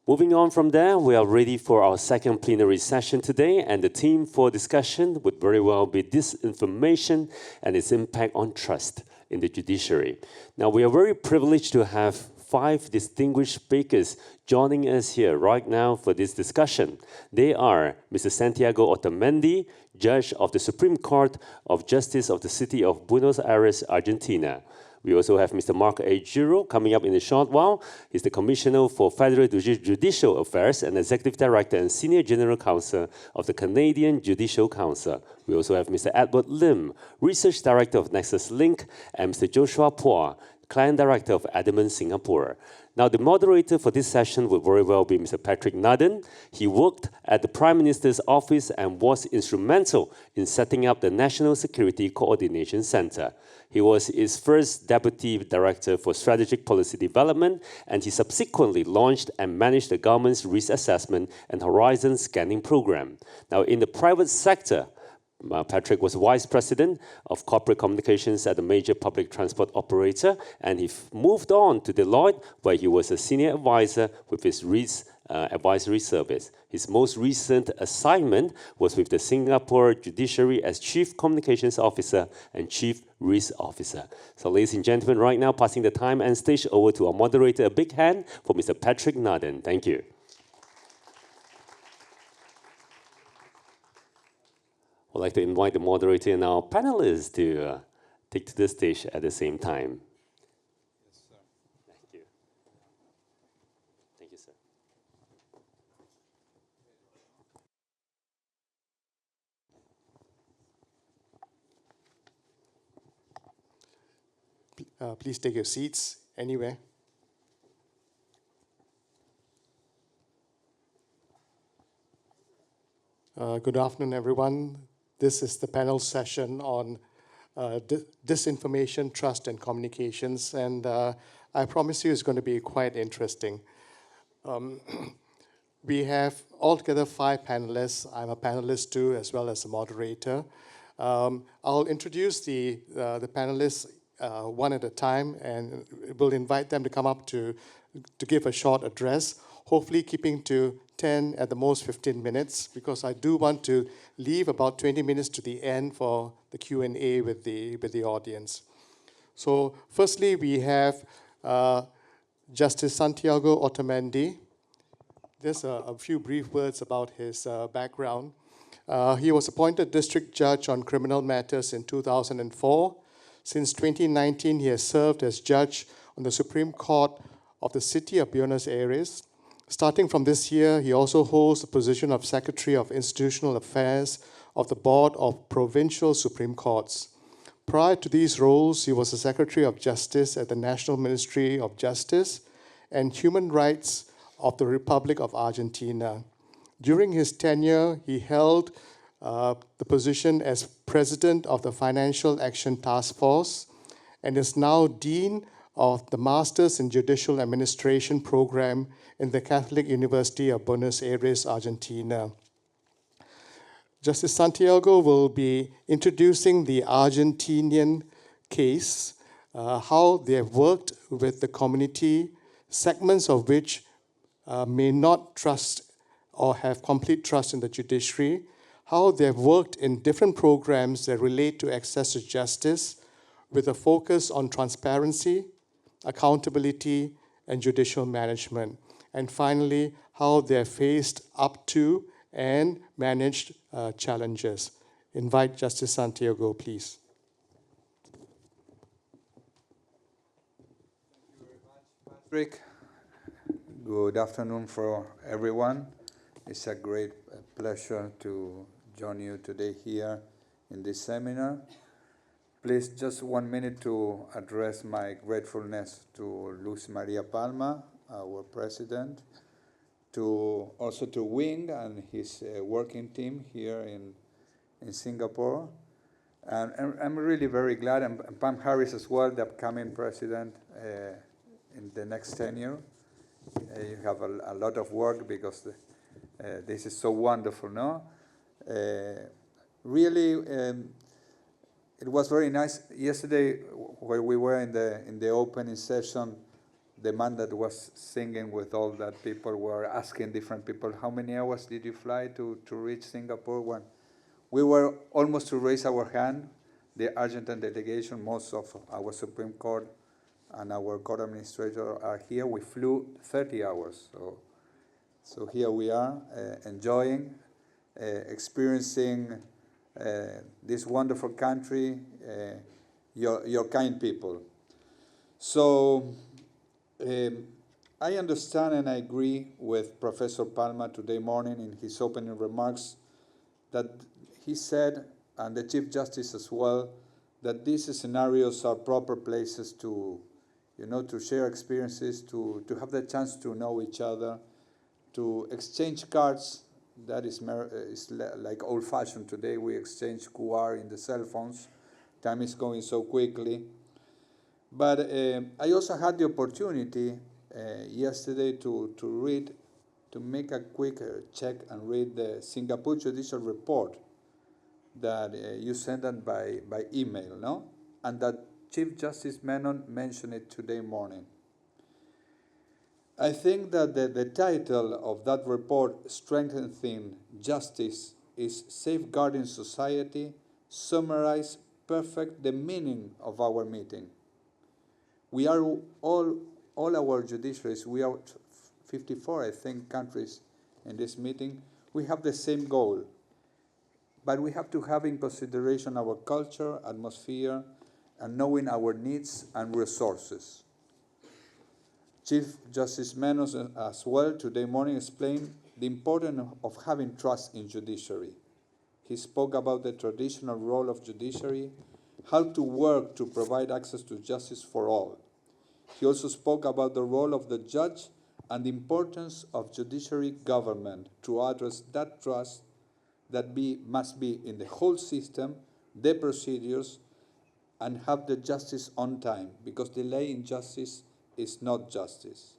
Moving on from there, we are ready for our second plenary session today, and the theme for discussion would very well be disinformation and its impact on trust in the judiciary. Now, we are very privileged to have 5 distinguished speakers joining us here right now for this discussion. They are Mr. Santiago Otamendi, Judge of the Supreme Court of Justice of the City of Buenos Aires, Argentina. We also have Mr. Mark A. Giro coming up in a short while. He's the Commissioner for Federal Judicial Affairs and Executive Director and Senior General Counsel of the Canadian Judicial Council. We also have Mr. Edward Lim, Research Director of Nexus Link, and Mr. Joshua Phua, Client Director of Adamant Singapore. Now, the moderator for this session will very well be Mr. Patrick Nudden. He worked at the Prime Minister's office and was instrumental in setting up the National Security Coordination Center. He was its first Deputy Director for Strategic Policy Development, and he subsequently launched and managed the government's risk assessment and horizon scanning program. Now, in the private sector, Patrick was Vice President of Corporate Communications at a major public transport operator, and he moved on to Deloitte, where he was a senior advisor with his risk advisory service. His most recent assignment was with the Singapore Judiciary as Chief Communications Officer and Chief Risk Officer. So, ladies and gentlemen, right now, passing the time and stage over to our moderator. A big hand for Mr. Patrick Nudden. Thank you. I'd like to invite the moderator and our panelists to take to the stage at the same time. Yes, sir. Thank you. Thank you, sir. Please take your seats anywhere. Good afternoon, everyone. This is the panel session on disinformation, trust, and communications, and I promise you it's going to be quite interesting. We have altogether 5 panelists. I'm a panelist too, as well as a moderator. I'll introduce the panelists one at a time, and we'll invite them to come up to give a short address, hopefully keeping to 10, at the most 15 minutes, because I do want to leave about 20 minutes to the end for the Q&A with the audience. So firstly, we have Justice Santiago Otamendi. Just a few brief words about his background. He was appointed District Judge on Criminal Matters in 2004. Since 2019, he has served as Judge on the Supreme Court of the City of Buenos Aires. Starting from this year, he also holds the position of Secretary of Institutional Affairs of the Board of Provincial Supreme Courts. Prior to these roles, he was the Secretary of Justice at the National Ministry of Justice and Human Rights of the Republic of Argentina. During his tenure, he held the position as President of the Financial Action Task Force and is now Dean of the Masters in Judicial Administration program in the Catholic University of Buenos Aires, Argentina. Justice Santiago will be introducing the Argentinian case, how they have worked with the community, segments of which may not trust or have complete trust in the judiciary, how they have worked in different programs that relate to access to justice with a focus on transparency, accountability, and judicial management. And finally, how they have faced up to and managed challenges. Invite Justice Santiago, please. Thank you very much, Patrick. Good afternoon for everyone. It's a great pleasure to join you today here in this seminar. Please, just 1 minute to address my gratefulness to Luz Maria Palma, our president, also to Wing and his working team here in Singapore. And I'm really very glad, and Pam Harris as well, the upcoming president in the next tenure. You have a lot of work because this is so wonderful, no? Really, it was very nice yesterday where we were in the opening session. the man that was singing with all that people were asking different people, how many hours did you fly to reach Singapore? When we were almost to raise our hand, the Argentine delegation, most of our Supreme Court and our court administrator are here. We flew 30 hours. So here we are, enjoying, experiencing this wonderful country, your kind people. So I understand and I agree with Professor Palma today morning in his opening remarks that he said, and the Chief Justice as well, that these scenarios are proper places to, to share experiences, to have the chance to know each other, to exchange cards. That is like old-fashioned today. We exchange QR in the cell phones. Time is going so quickly. But I also had the opportunity yesterday to make a quick check and read the Singapore Judicial Report that you sent them by email, no? And that Chief Justice Menon mentioned it today morning. I think that the title of that report, Strengthening Justice, is Safeguarding Society, summarize perfect the meaning of our meeting. We are all our judiciaries, we are 54, I think, countries in this meeting. We have the same goal, but we have to have in consideration our culture, atmosphere, and knowing our needs and resources. Chief Justice Menos as well today morning explained the importance of having trust in judiciary. He spoke about the traditional role of judiciary, how to work to provide access to justice for all. He also spoke about the role of the judge and the importance of judiciary government to address that trust that must be in the whole system, the procedures, and have the justice on time, because delay in justice is not justice.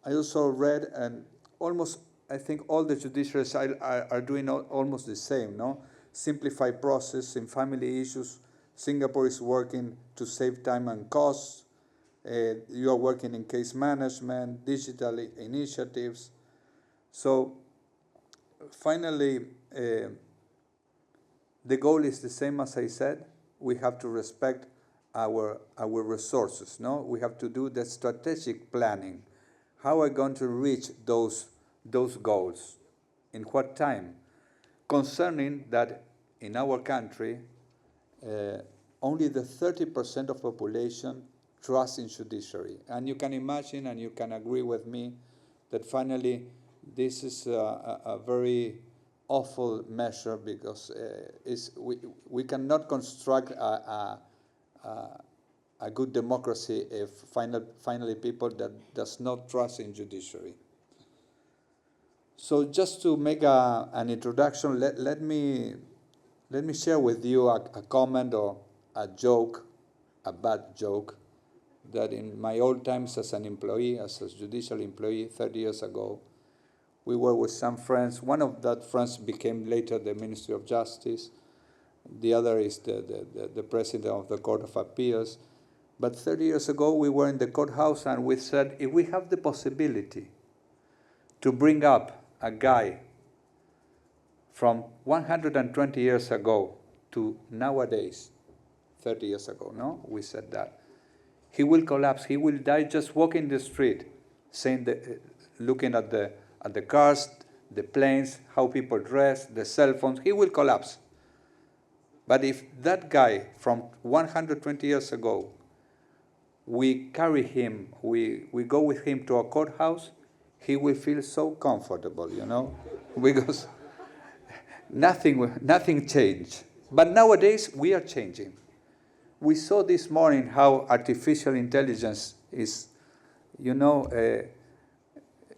I also read, and almost, I think all the judiciaries are doing almost the same, no? Simplify process in family issues. Singapore is working to save time and costs. You are working in case management, digital initiatives. So finally, the goal is the same as I said. We have to respect our resources, no? We have to do the strategic planning. How are we going to reach those goals? In what time? Concerning that in our country, only the 30% of population trust in judiciary. And you can imagine and you can agree with me that finally this is a very awful measure, because we cannot construct a good democracy if finally people that does not trust in judiciary. So just to make an introduction, let me share with you a comment or a joke, a bad joke, that in my old times as an employee, as a judicial employee 30 years ago, we were with some friends. One of that friends became later the Ministry of Justice. The other is the President of the Court of Appeals. But 30 years ago, we were in the courthouse and we said, if we have the possibility to bring up a guy from 120 years ago to nowadays, 30 years ago, no? We said that. He will collapse, he will die just walking the street, looking at the cars, the planes, how people dress, the cell phones, he will collapse. But if that guy from 120 years ago, we carry him, we go with him to a courthouse, he will feel so comfortable, because nothing changed. But nowadays, we are changing. We saw this morning how artificial intelligence is,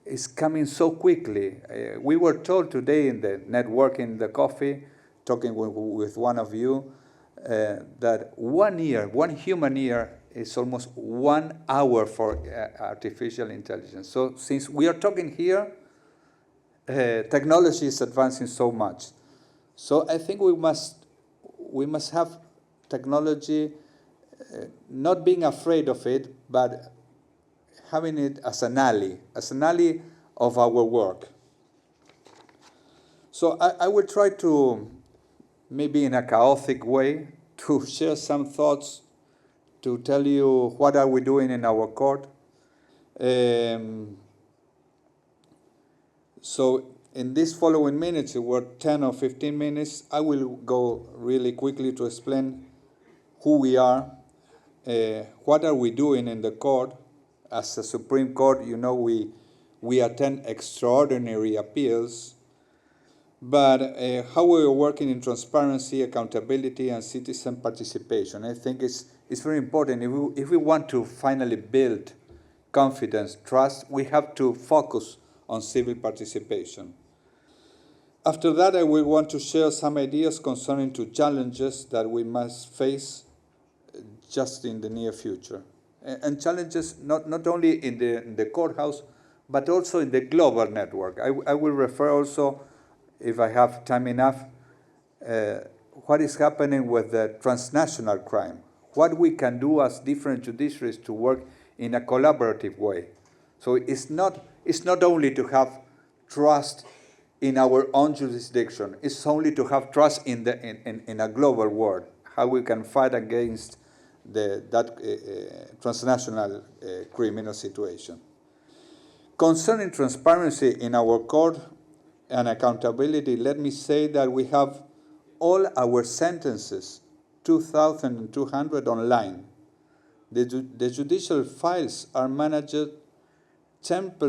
is coming so quickly. We were told today in the networking, the coffee, talking with one of you, that 1 year, one human year, is almost 1 hour for artificial intelligence. So since we are talking here, technology is advancing so much. So I think we must have technology, not being afraid of it, but having it as an ally of our work. So I will try to, maybe in a chaotic way, to share some thoughts, to tell you what are we doing in our court. So in these following minutes, it were 10 or 15 minutes, I will go really quickly to explain who we are, what are we doing in the court. As a Supreme Court, you know, we attend extraordinary appeals, but how we are working in transparency, accountability, and citizen participation. I think it's very important. If we want to finally build confidence, trust, we have to focus on civil participation. After that, I will want to share some ideas concerning two challenges that we must face just in the near future. And challenges not only in the courthouse, but also in the global network. I will refer also, if I have time enough, what is happening with the transnational crime, what we can do as different judiciaries to work in a collaborative way. So it's not only to have trust in our own jurisdiction, it's only to have trust in a global world, how we can fight against that transnational criminal situation. Concerning transparency in our court and accountability, let me say that we have all our sentences, 2,200 online. The judicial files are managed 100%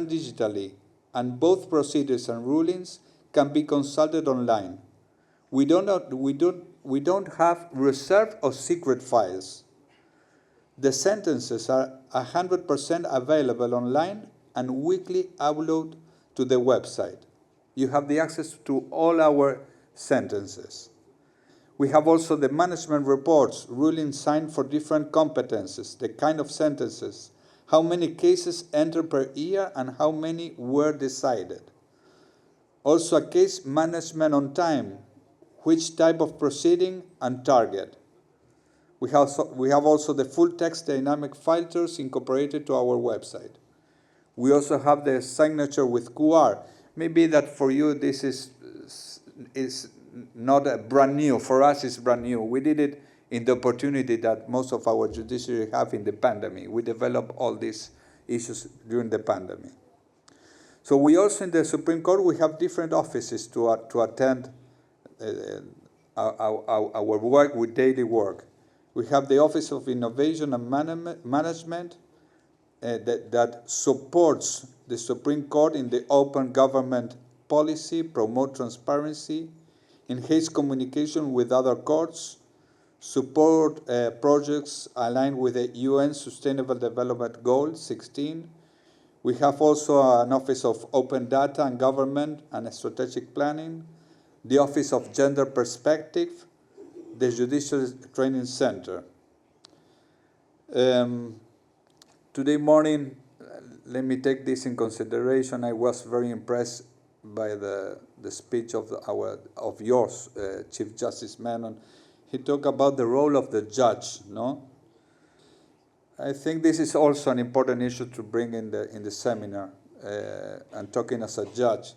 digitally, and both procedures and rulings can be consulted online. We don't have reserved or secret files. The sentences are 100% available online and weekly upload to the website. You have the access to all our sentences. We have also the management reports, rulings signed for different competences, the kind of sentences, how many cases enter per year, and how many were decided. Also a case management on time, which type of proceeding and target. We have also the full text dynamic filters incorporated to our website. We also have the signature with QR. Maybe that for you this is not brand new. For us, it's brand new. We did it in the opportunity that most of our judiciary have in the pandemic. We developed all these issues during the pandemic. So we also in the Supreme Court, we have different offices to attend our work with daily work. We have the Office of Innovation and Management that supports the Supreme Court in the open government policy, promote transparency, enhance communication with other courts, support projects aligned with the UN Sustainable Development Goal 16. We have also an Office of Open Data and Government and Strategic Planning, the Office of Gender Perspective, the Judicial Training Center. Today morning, let me take this in consideration. I was very impressed by the speech of yours, Chief Justice Menon. He talked about the role of the judge, no? I think this is also an important issue to bring in the seminar, and talking as a judge.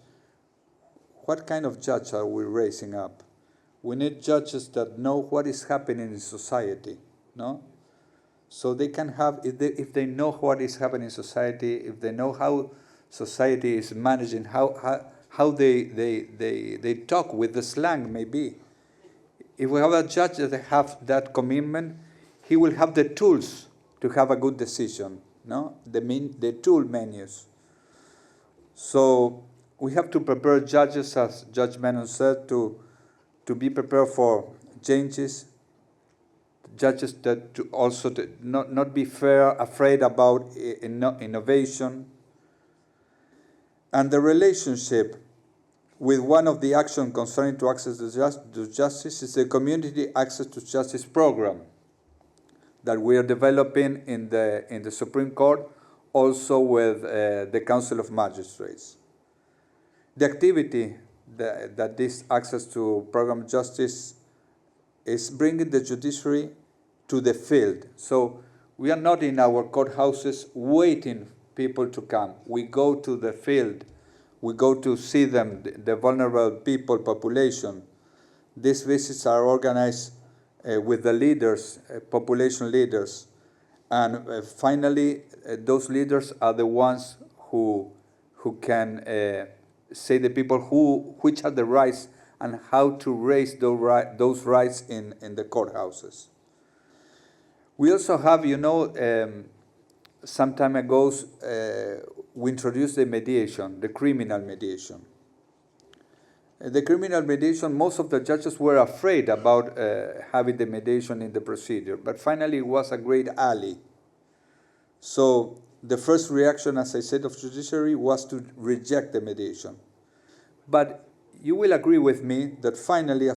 What kind of judge are we raising up? We need judges that know what is happening in society, no? So they can have, if they know what is happening in society, if they know how society is managing, how they talk with the slang, maybe. If we have a judge that have that commitment, he will have the tools to have a good decision, no? The tool menus. So we have to prepare judges, as Judge Menon said, to be prepared for changes. Judges that to also to not be afraid about innovation. And the relationship with one of the actions concerning to access to justice is the Community Access to Justice program that we are developing in the Supreme Court, also with the Council of Magistrates. The activity that this access to program justice is bringing the judiciary to the field. So We are not in our courthouses waiting people to come. We go to the field. We go to see them, the vulnerable people, population. These visits are organized with the leaders, population leaders. And finally, those leaders are the ones who can say the people which are the rights and how to raise those rights in the courthouses. We also have, some time ago, we introduced the mediation, the criminal mediation. The criminal mediation, most of the judges were afraid about having the mediation in the procedure, but finally it was a great ally. So the first reaction, as I said, of judiciary was to reject the mediation. But you will agree with me that finally,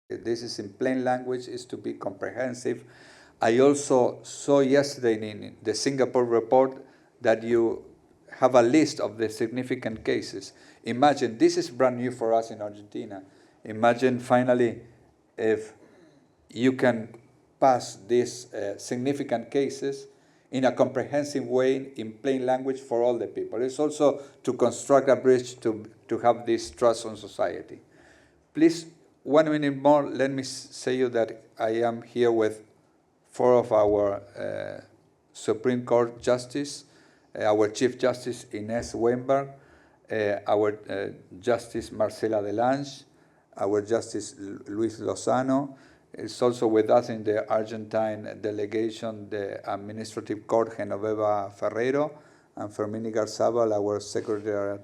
This is in plain language, is to be comprehensive. I also saw yesterday in the Singapore report that you have a list of the significant cases. Imagine, this is brand new for us in Argentina. Imagine finally if you can pass these significant cases in a comprehensive way, in plain language for all the people. It's also to construct a bridge to have this trust on society. Please, 1 minute more, let me say you that I am here with 4 of our Supreme Court Justice, our Chief Justice Inés Weinberg, our Justice Marcela Delange, our Justice Luis Lozano. Is also with us in the Argentine delegation, the Administrative Court, Genoveva Ferreiro, and Fermini Garzabal, our Secretary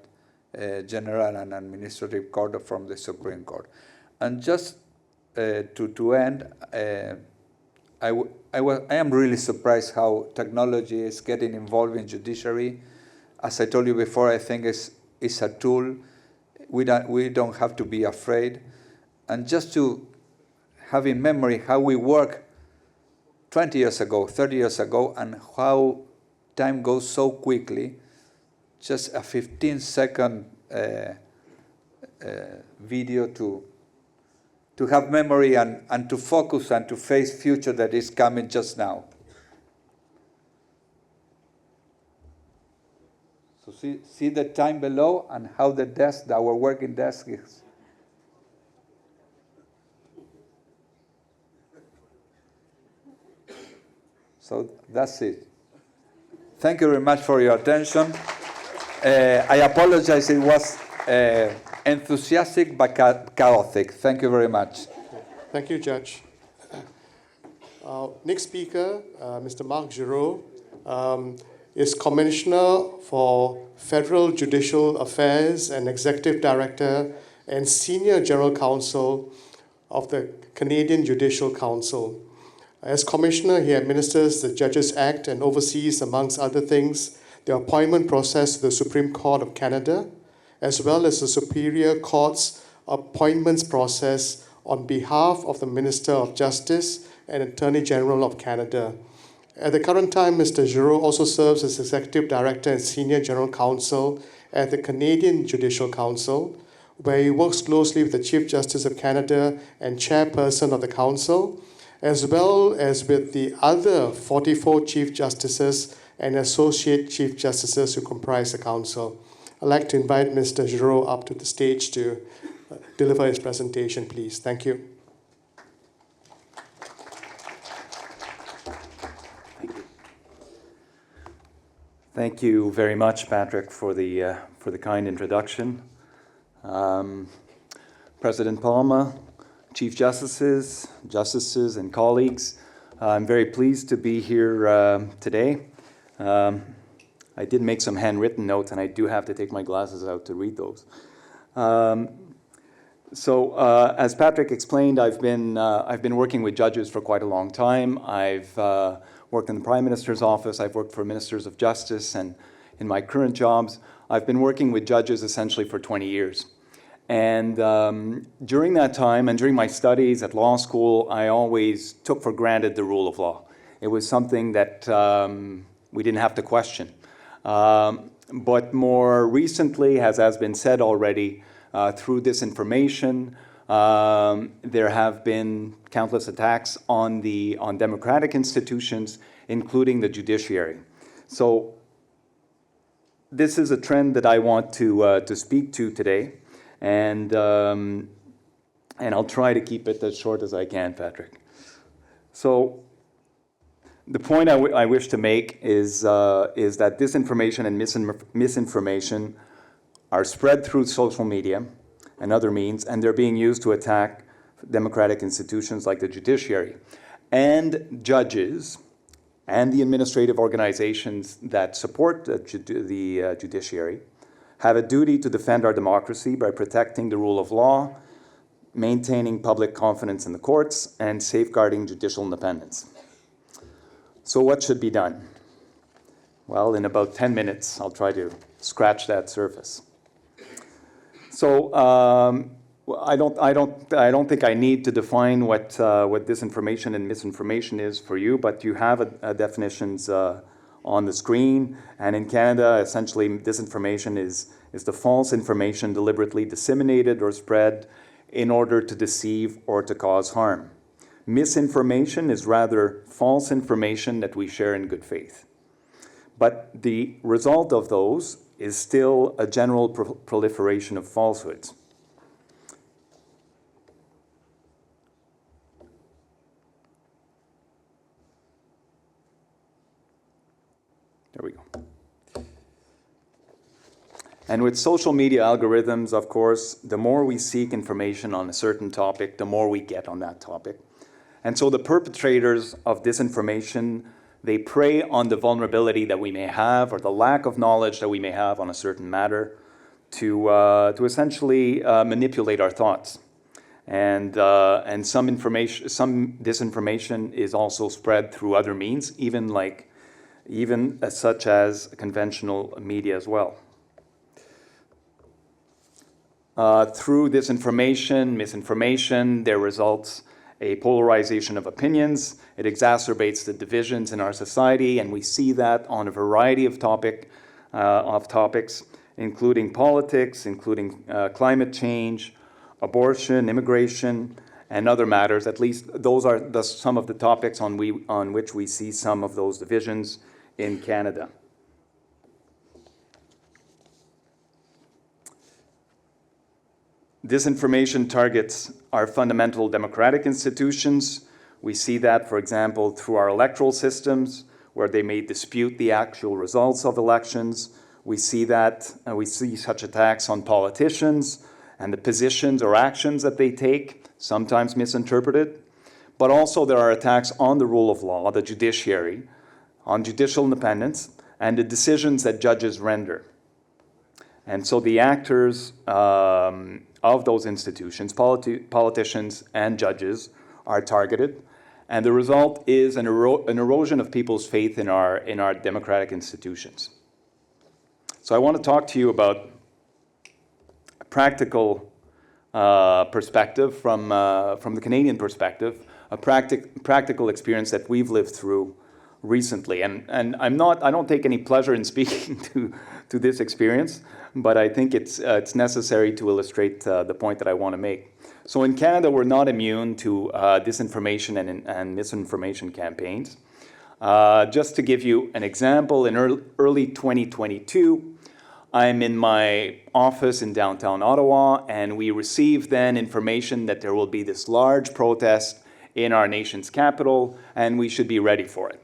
General and Administrative Court from the Supreme Court. And just to end, I am really surprised how technology is getting involved in judiciary. As I told you before, I think it's a tool. We don't have to be afraid. And just to have in memory how we worked 20 years ago, 30 years ago, and how time goes so quickly. Just a 15-second video to have memory and to focus and to face future that is coming just now. So see the time below and how the desk, our working desk is. So that's it. Thank you very much for your attention. I apologize, it was enthusiastic but chaotic. Thank you very much. Thank you, Judge. Next speaker, Mr. Marc Giraud, is Commissioner for Federal Judicial Affairs and Executive Director and Senior General Counsel of the Canadian Judicial Council. As Commissioner, he administers the Judges Act and oversees, amongst other things, the appointment process to the Supreme Court of Canada, as well as the Superior Court's appointments process on behalf of the Minister of Justice and Attorney General of Canada. At the current time, Mr. Giraud also serves as Executive Director and Senior General Counsel at the Canadian Judicial Council, where he works closely with the Chief Justice of Canada and Chairperson of the Council, as well as with the other 44 Chief Justices and Associate Chief Justices who comprise the Council. I'd like to invite Mr. Giraud up to the stage to deliver his presentation, please. Thank you. Thank you very much, Patrick, for the kind introduction. President Palma, Chief Justices, and colleagues, I'm very pleased to be here today. I did make some handwritten notes, and I do have to take my glasses out to read those. As Patrick explained, I've been working with judges for quite a long time. I've worked in the Prime Minister's office. I've worked for ministers of justice, and in my current jobs, I've been working with judges essentially for 20 years. And during that time, and during my studies at law school, I always took for granted the rule of law. It was something that we didn't have to question. But more recently, as has been said already, through disinformation, there have been countless attacks on democratic institutions, including the judiciary. So this is a trend that I want to speak to today, and I'll try to keep it as short as I can, Patrick. So the point I wish to make is that disinformation and misinformation are spread through social media and other means, and they're being used to attack democratic institutions like the judiciary. And judges and the administrative organizations that support the judiciary have a duty to defend our democracy by protecting the rule of law, maintaining public confidence in the courts, and safeguarding judicial independence. So what should be done? Well, in about 10 minutes, I'll try to scratch that surface. So Well, I don't think I need to define what disinformation and misinformation is for you, but you have definitions on the screen. And in Canada, essentially, disinformation is the false information deliberately disseminated or spread in order to deceive or to cause harm. Misinformation is rather false information that we share in good faith. But the result of those is still a general proliferation of falsehoods. There we go. And with social media algorithms, of course, the more we seek information on a certain topic, the more we get on that topic. And so the perpetrators of disinformation, they prey on the vulnerability that we may have or the lack of knowledge that we may have on a certain matter to essentially manipulate our thoughts. And some disinformation is also spread through other means, even such as conventional media as well. Through disinformation, misinformation, there results a polarization of opinions. It exacerbates the divisions in our society, and we see that on a variety of topics, including politics, including climate change, abortion, immigration, and other matters. At least those are some of the topics on which we see some of those divisions in Canada. Disinformation targets our fundamental democratic institutions. We see that, for example, through our electoral systems, where they may dispute the actual results of elections. We see such attacks on politicians and the positions or actions that they take, sometimes misinterpreted. But also there are attacks on the rule of law, the judiciary, on judicial independence, and the decisions that judges render. And so the actors of those institutions, politicians and judges, are targeted. And the result is an erosion of people's faith in our democratic institutions. So I want to talk to you about a practical perspective from the Canadian perspective, a practical experience that we've lived through recently. And I don't take any pleasure in speaking to this experience, but I think it's necessary to illustrate the point that I want to make. So in Canada, we're not immune to disinformation and misinformation campaigns. Just to give you an example, in early 2022, I'm in my office in downtown Ottawa, and we received then information that there will be this large protest in our nation's capital, and we should be ready for it.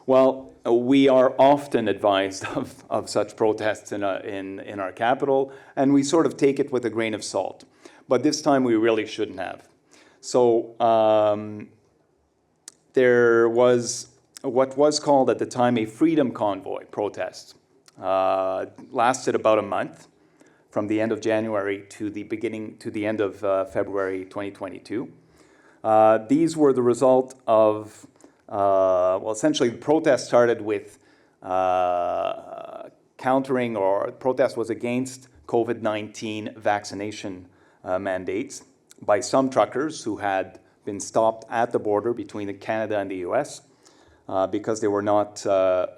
Well, we are often advised of such protests in our capital, and we sort of take it with a grain of salt. But this time we really shouldn't have. So there was what was called at the time a freedom convoy protest. Lasted about a month, from the end of January to the end of February 2022. These were the result of essentially the protest started with countering, or protest was against COVID-19 vaccination mandates by some truckers who had been stopped at the border between Canada and the US because they were not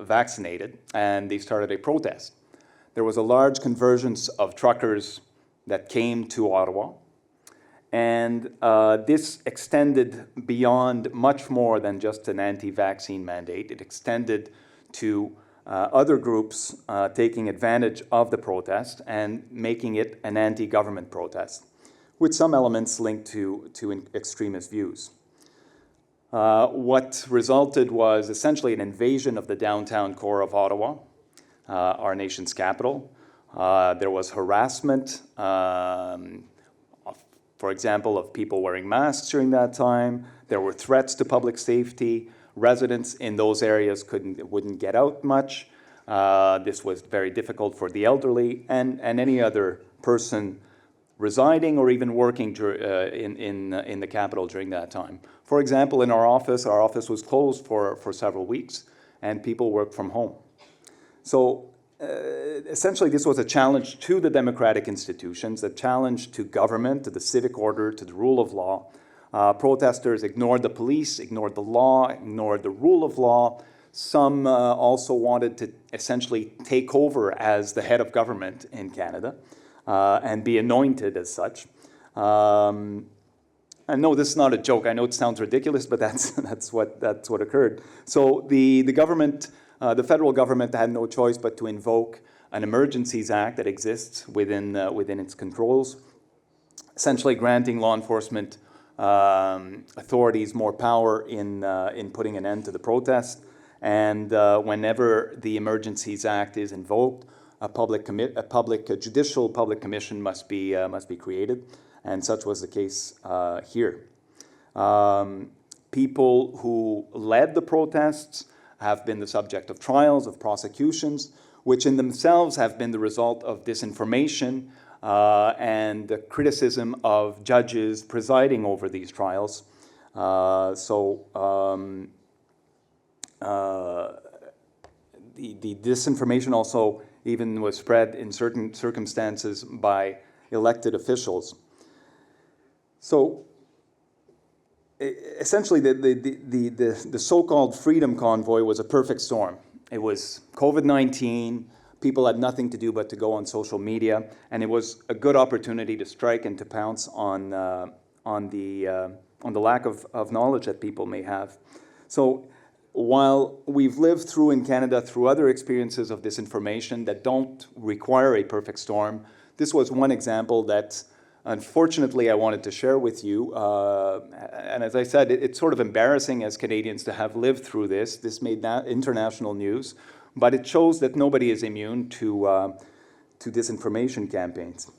vaccinated, and they started a protest. There was a large convergence of truckers that came to Ottawa, and this extended beyond much more than just an anti-vaccine mandate. It extended to other groups taking advantage of the protest and making it an anti-government protest, with some elements linked to extremist views. What resulted was essentially an invasion of the downtown core of Ottawa, our nation's capital. There was harassment, for example, of people wearing masks during that time. There were threats to public safety. Residents in those areas wouldn't get out much. This was very difficult for the elderly and any other person residing or even working in the capital during that time. For example, in our office was closed for several weeks, and people worked from home. So essentially this was a challenge to the democratic institutions, a challenge to government, to the civic order, to the rule of law. Protesters ignored the police, ignored the law, ignored the rule of law. Some also wanted to essentially take over as the head of government in Canada and be anointed as such. I know this is not a joke. I know it sounds ridiculous, but that's what occurred. So the government, the federal government, had no choice but to invoke an Emergencies Act that exists within its controls, essentially granting law enforcement authorities more power in putting an end to the protest. And whenever the Emergencies Act is invoked, a judicial public commission must be created, and such was the case here. People who led the protests have been the subject of trials, of prosecutions, which in themselves have been the result of disinformation and the criticism of judges presiding over these trials. The disinformation also even was spread in certain circumstances by elected officials. So essentially the so-called Freedom Convoy was a perfect storm. It was COVID-19, people had nothing to do but to go on social media, and it was a good opportunity to strike and to pounce on the lack of knowledge that people may have. So while we've lived through in Canada through other experiences of disinformation that don't require a perfect storm, this was one example that unfortunately I wanted to share with you. And as I said, it's sort of embarrassing as Canadians to have lived through this. This made international news, but it shows that nobody is immune to disinformation campaigns.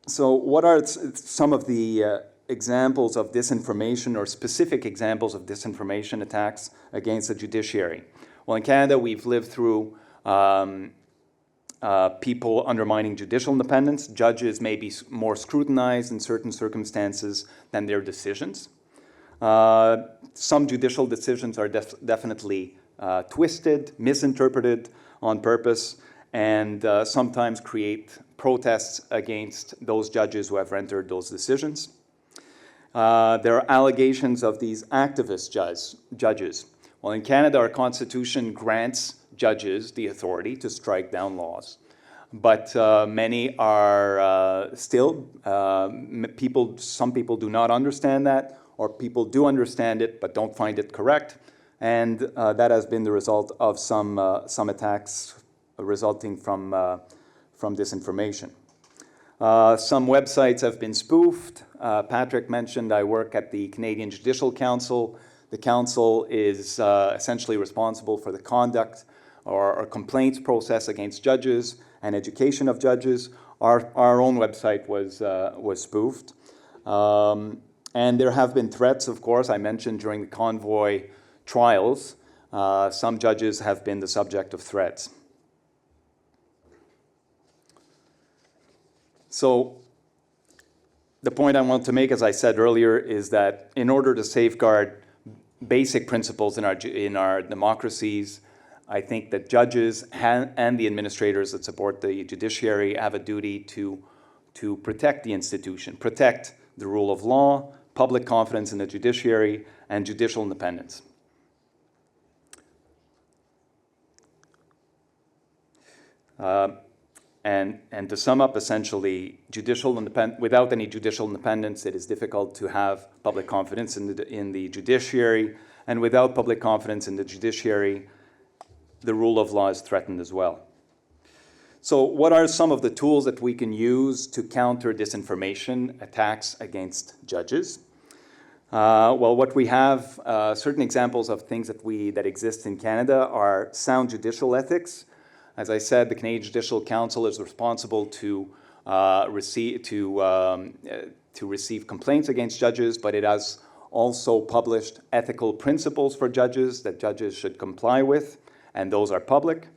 So what are some of the examples of disinformation or specific examples of disinformation attacks against the judiciary? Well, in Canada, we've lived through people undermining judicial independence. Judges may be more scrutinized in certain circumstances than their decisions. Some judicial decisions are definitely twisted, misinterpreted on purpose, and sometimes create protests against those judges who have rendered those decisions. There are allegations of these activist judges. Well, in Canada, our Constitution grants judges the authority to strike down laws. But many are still, some people do not understand that, or people do understand it but don't find it correct. And that has been the result of some attacks resulting from disinformation. Some websites have been spoofed. Patrick mentioned I work at the Canadian Judicial Council. The council is essentially responsible for the conduct or complaints process against judges and education of judges. Our own website was spoofed. And there have been threats, of course, I mentioned during the convoy trials. Some judges have been the subject of threats. So the point I want to make, as I said earlier, is that in order to safeguard basic principles in our democracies, I think that judges and the administrators that support the judiciary have a duty to protect the institution, protect the rule of law, public confidence in the judiciary, and judicial independence. And to sum up, essentially, without any judicial independence, it is difficult to have public confidence in the judiciary, and without public confidence in the judiciary, the rule of law is threatened as well. So what are some of the tools that we can use to counter disinformation attacks against judges? Well, what we have, certain examples of things that exist in Canada are sound judicial ethics. As I said, the Canadian Judicial Council is responsible to receive complaints against judges, but it has also published ethical principles for judges that judges should comply with, and those are public.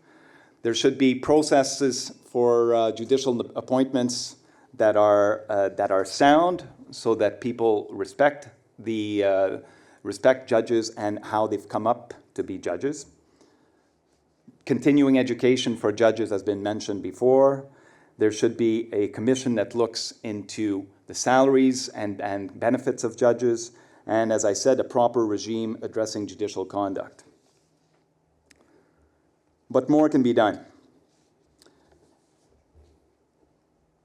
There should be processes for judicial appointments that are sound, so that people respect judges and how they've come up to be judges. Continuing education for judges has been mentioned before. There should be a commission that looks into the salaries and benefits of judges, and as I said, a proper regime addressing judicial conduct. But more can be done.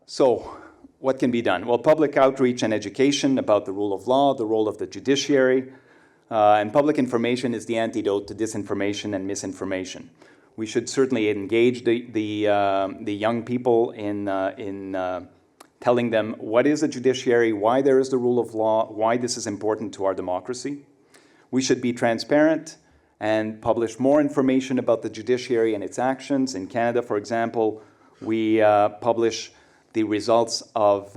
So, what can be done? Well, public outreach and education about the rule of law, the role of the judiciary, and public information is the antidote to disinformation and misinformation. We should certainly engage the young people in telling them what is a judiciary, why there is the rule of law, why this is important to our democracy. We should be transparent and publish more information about the judiciary and its actions. In Canada, for example, we publish the results of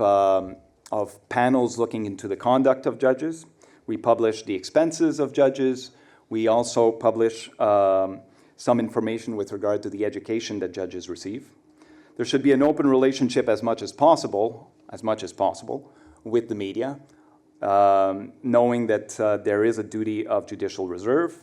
panels looking into the conduct of judges. We publish the expenses of judges. We also publish some information with regard to the education that judges receive. There should be an open relationship as much as possible with the media, knowing that there is a duty of judicial reserve.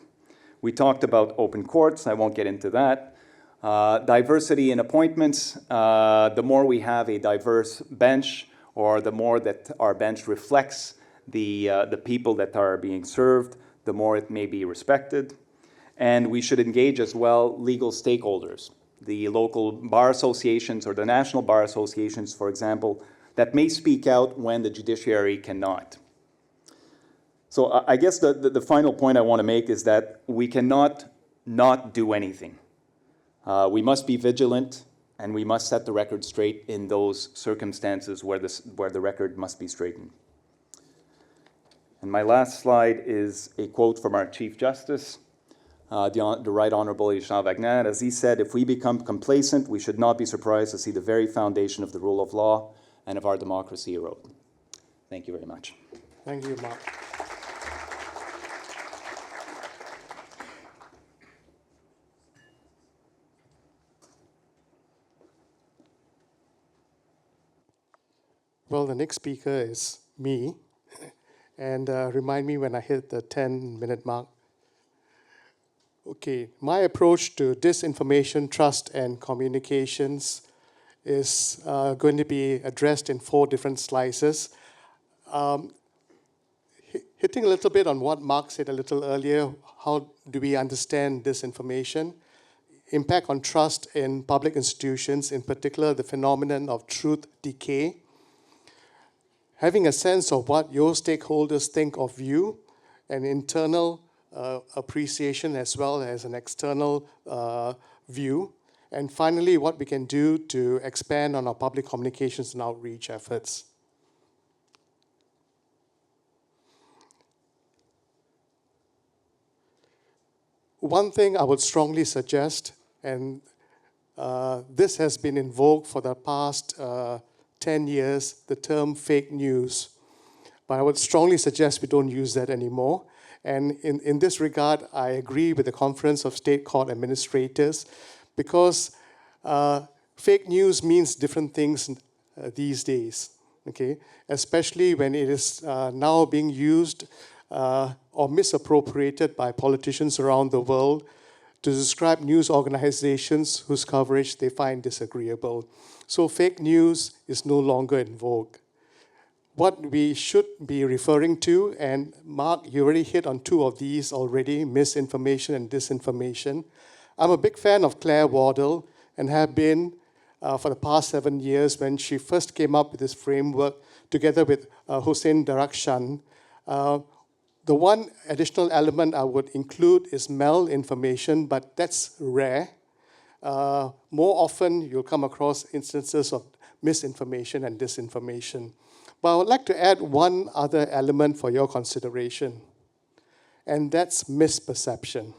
We talked about open courts. I won't get into that. Diversity in appointments. The more we have a diverse bench, or the more that our bench reflects the people that are being served, the more it may be respected. And we should engage as well legal stakeholders, the local bar associations or the national bar associations, for example, that may speak out when the judiciary cannot. So I guess the final point I want to make is that we cannot not do anything. We must be vigilant, and we must set the record straight in those circumstances where the record must be straightened. And my last slide is a quote from our Chief Justice, the Right Honorable Jean Wagner. As he said, if we become complacent, we should not be surprised to see the very foundation of the rule of law and of our democracy erode. Thank you very much. Thank you, Mark. Well, the next speaker is me. And remind me when I hit the 10-minute mark. Okay, my approach to disinformation, trust, and communications is going to be addressed in 4 different slices. Hitting a little bit on what Mark said a little earlier, how do we understand disinformation? Impact on trust in public institutions, in particular the phenomenon of truth decay. Having a sense of what your stakeholders think of you, an internal appreciation as well as an external view. And finally, what we can do to expand on our public communications and outreach efforts. One thing I would strongly suggest, and this has been in vogue for the past 10 years, the term fake news. But I would strongly suggest we don't use that anymore. And in this regard, I agree with the Conference of State Court Administrators, because fake news means different things these days, okay? Especially when it is now being used or misappropriated by politicians around the world to describe news organizations whose coverage they find disagreeable. So fake news is no longer in vogue. What we should be referring to, and Mark, you already hit on 2 of these already, misinformation and disinformation. I'm a big fan of Claire Wardle and have been for the past 7 years when she first came up with this framework together with Hussein Darakhshan. The one additional element I would include is malinformation, but that's rare. More often, you'll come across instances of misinformation and disinformation. But I would like to add one other element for your consideration, and that's misperception.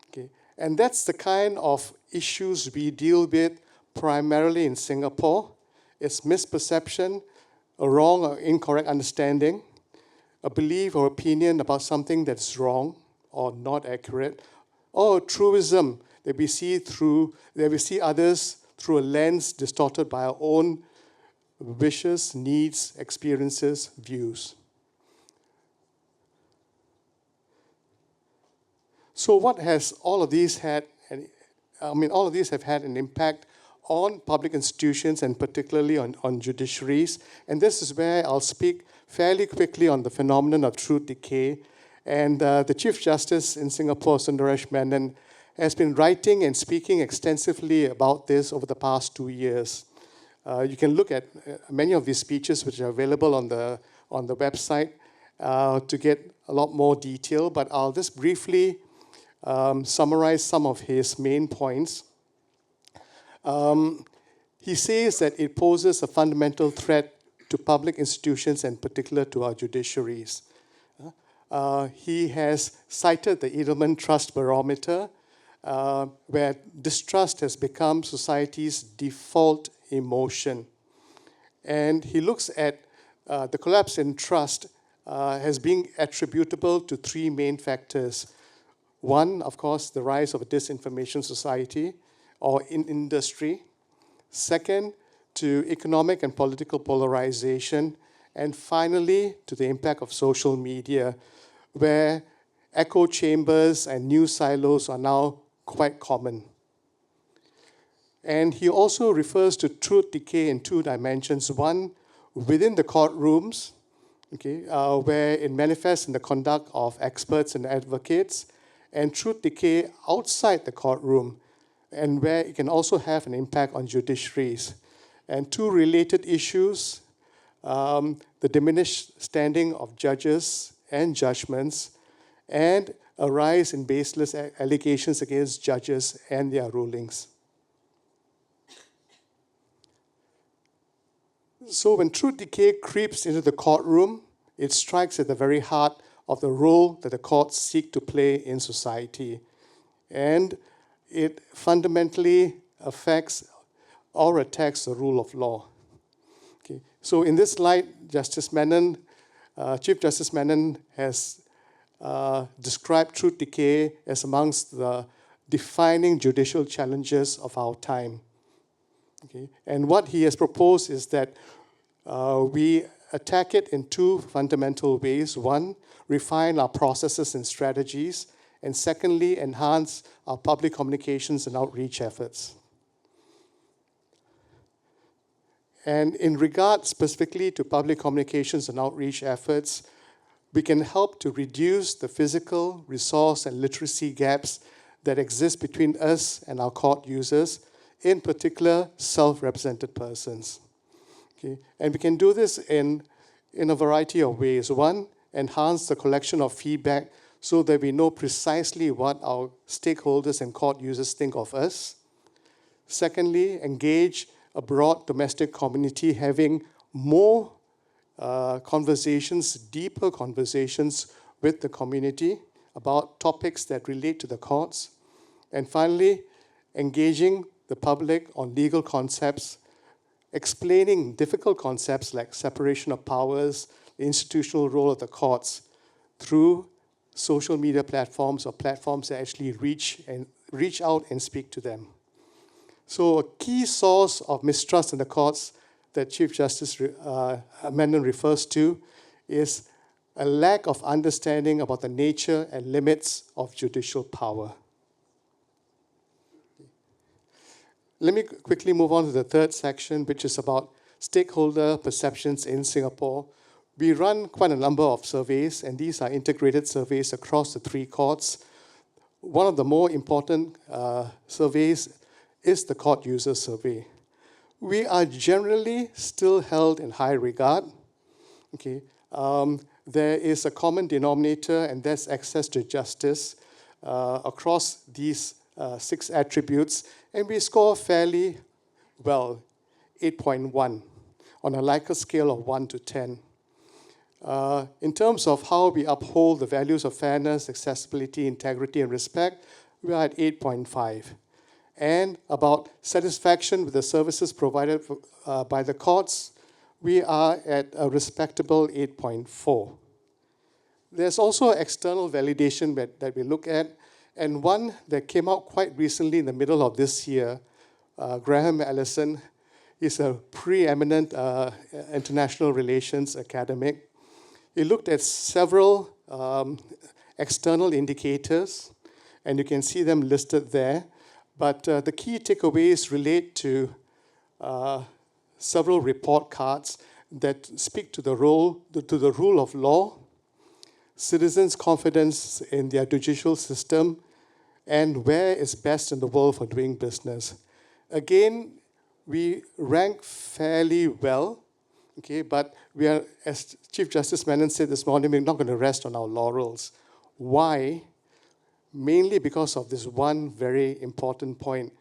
Okay. And that's the kind of issues we deal with primarily in Singapore. It's misperception, a wrong or incorrect understanding, a belief or opinion about something that's wrong or not accurate, or a truism that we see others through a lens distorted by our own wishes, needs, experiences, views. So what has all of these had all of these have had an impact on public institutions and particularly on judiciaries. And this is where I'll speak fairly quickly on the phenomenon of truth decay. And the Chief Justice in Singapore, Sundaresh Menon, has been writing and speaking extensively about this over the past 2 years. You can look at many of these speeches which are available on the website to get a lot more detail, but I'll just briefly summarize some of his main points. He says that it poses a fundamental threat to public institutions and particular to our judiciaries. He has cited the Edelman Trust Barometer, where distrust has become society's default emotion. And he looks at the collapse in trust as being attributable to three main factors. One, of course, the rise of a disinformation society or in industry. Second, to economic and political polarization. And finally, to the impact of social media, where echo chambers and news silos are now quite common. And he also refers to truth decay in two dimensions. One, within the courtrooms, okay, where it manifests in the conduct of experts and advocates, and truth decay outside the courtroom, and where it can also have an impact on judiciaries. And two related issues, the diminished standing of judges and judgments, and a rise in baseless allegations against judges and their rulings. So when truth decay creeps into the courtroom, it strikes at the very heart of the role that the courts seek to play in society. And it fundamentally affects or attacks the rule of law. Okay. So in this light, Chief Justice Menon has described truth decay as amongst the defining judicial challenges of our time. Okay. And what he has proposed is that we attack it in two fundamental ways. One, refine our processes and strategies. And secondly, enhance our public communications and outreach efforts. And in regard specifically to public communications and outreach efforts, we can help to reduce the physical, resource, and literacy gaps that exist between us and our court users, in particular, self-represented persons. Okay? And we can do this in a variety of ways. One, enhance the collection of feedback so that we know precisely what our stakeholders and court users think of us. Secondly, engage a broad domestic community having more conversations, deeper conversations with the community about topics that relate to the courts. And finally, engaging the public on legal concepts, explaining difficult concepts like separation of powers, the institutional role of the courts through social media platforms or platforms that actually reach out and speak to them. So a key source of mistrust in the courts that Chief Justice Menon refers to is a lack of understanding about the nature and limits of judicial power. Let me quickly move on to the third section, which is about stakeholder perceptions in Singapore. We run quite a number of surveys, and these are integrated surveys across the three courts. One of the more important surveys is the court user survey. We are generally still held in high regard. Okay. There is a common denominator, and that's access to justice across these 6 attributes, and we score fairly well, 8.1 on a Likert scale of 1 to 10. In terms of how we uphold the values of fairness, accessibility, integrity, and respect, we are at 8.5. And about satisfaction with the services provided by the courts, we are at a respectable 8.4. There's also external validation that we look at, and one that came out quite recently in the middle of this year. Graham Allison is a preeminent international relations academic. He looked at several external indicators, and you can see them listed there. But the key takeaways relate to several report cards that speak to the rule of law, citizens' confidence in their judicial system, and where is best in the world for doing business. Again, we rank fairly well, okay, but we are, as Chief Justice Menon said this morning, we're not going to rest on our laurels. Why? Mainly because of this one very important point.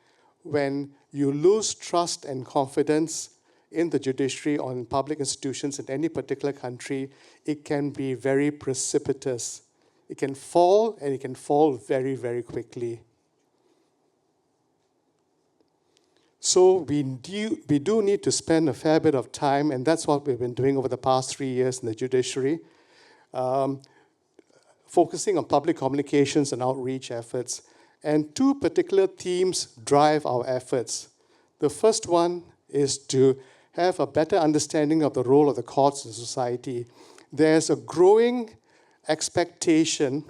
When you lose trust and confidence in the judiciary or in public institutions in any particular country, it can be very precipitous. It can fall, and it can fall very, very quickly. So we do need to spend a fair bit of time, and that's what we've been doing over the past 3 years in the judiciary, focusing on public communications and outreach efforts. And two particular themes drive our efforts. The first one is to have a better understanding of the role of the courts in society. There's a growing expectation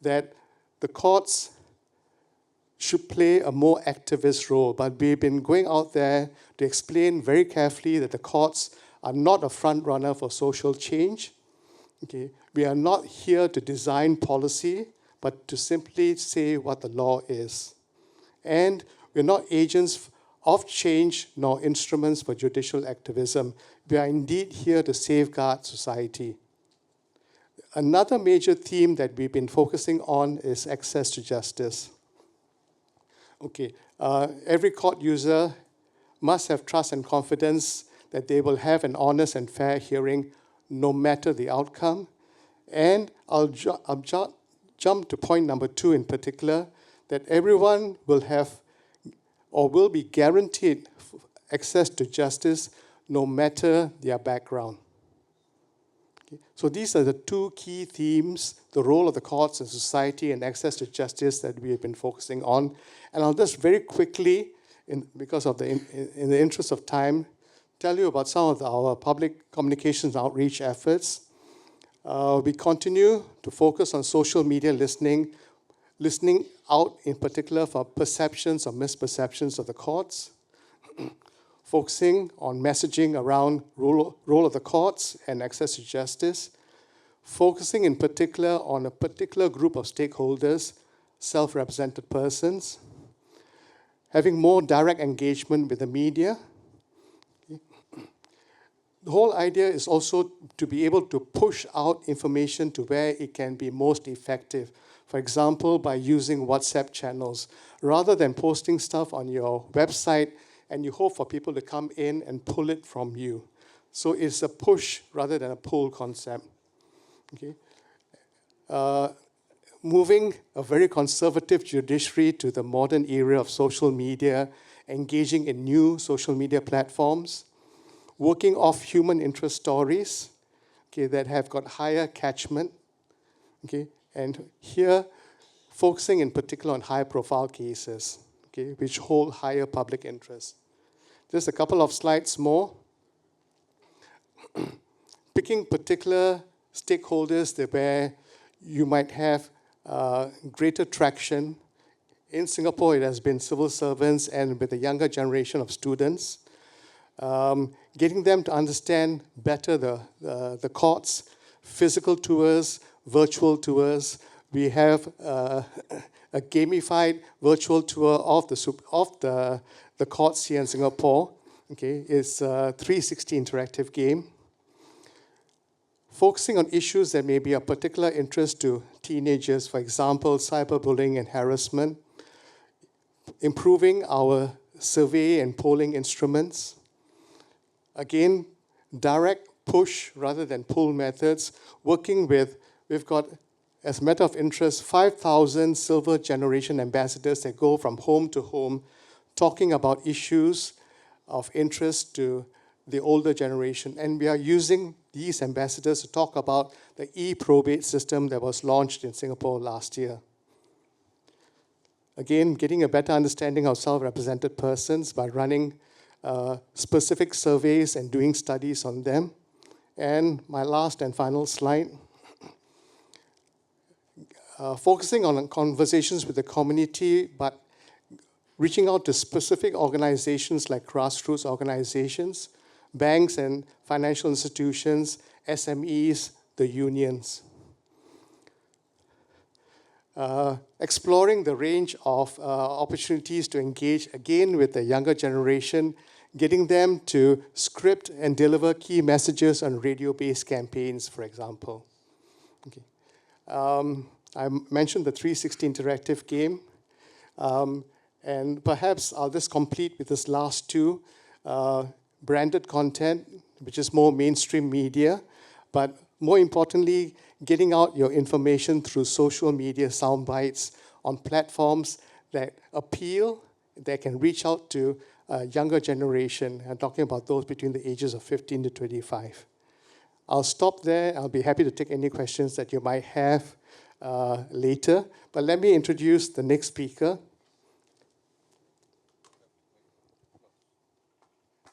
that the courts should play a more activist role, but we've been going out there to explain very carefully that the courts are not a front runner for social change. Okay? We are not here to design policy, but to simply say what the law is. And we're not agents of change nor instruments for judicial activism. We are indeed here to safeguard society. Another major theme that we've been focusing on is access to justice. Okay, every court user must have trust and confidence that they will have an honest and fair hearing no matter the outcome. And I'll jump to point number 2 in particular, that everyone will have or will be guaranteed access to justice no matter their background. Okay. So these are the two key themes, the role of the courts in society and access to justice, that we have been focusing on. And I'll just very quickly, in the interest of time, tell you about some of our public communications outreach efforts. We continue to focus on social media listening out in particular for perceptions or misperceptions of the courts, focusing on messaging around role of the courts and access to justice, focusing in particular on a particular group of stakeholders, self-represented persons, having more direct engagement with the media. The whole idea is also to be able to push out information to where it can be most effective. For example, by using WhatsApp channels. Rather than posting stuff on your website and you hope for people to come in and pull it from you. So it's a push rather than a pull concept. Okay. Moving a very conservative judiciary to the modern era of social media, engaging in new social media platforms, working off human interest stories, okay, that have got higher catchment, okay, and here focusing in particular on high-profile cases, okay, which hold higher public interest. Just a couple of slides more. Picking particular stakeholders where you might have greater traction. In Singapore, it has been civil servants and with the younger generation of students. Getting them to understand better the courts, physical tours, virtual tours. We have a gamified virtual tour of the courts here in Singapore. Okay, it's a 360 interactive game. Focusing on issues that may be of particular interest to teenagers, for example, cyberbullying and harassment. Improving our survey and polling instruments. Again, direct push rather than pull methods. Working with, we've got, as a matter of interest, 5,000 silver generation ambassadors that go from home to home, talking about issues of interest to the older generation. And we are using these ambassadors to talk about the e-probate system that was launched in Singapore last year. Again, getting a better understanding of self-represented persons by running specific surveys and doing studies on them. And my last and final slide, focusing on conversations with the community, but reaching out to specific organizations like grassroots organizations, banks and financial institutions, SMEs, the unions. Exploring the range of opportunities to engage again with the younger generation, getting them to script and deliver key messages on radio-based campaigns, for example. Okay. I mentioned the 360 interactive game, and perhaps I'll just complete with this last two. Branded content, which is more mainstream media, but more importantly, getting out your information through social media sound bites on platforms that appeal, that can reach out to a younger generation. I'm talking about those between the ages of 15 to 25. I'll stop there. I'll be happy to take any questions that you might have later. But let me introduce the next speaker.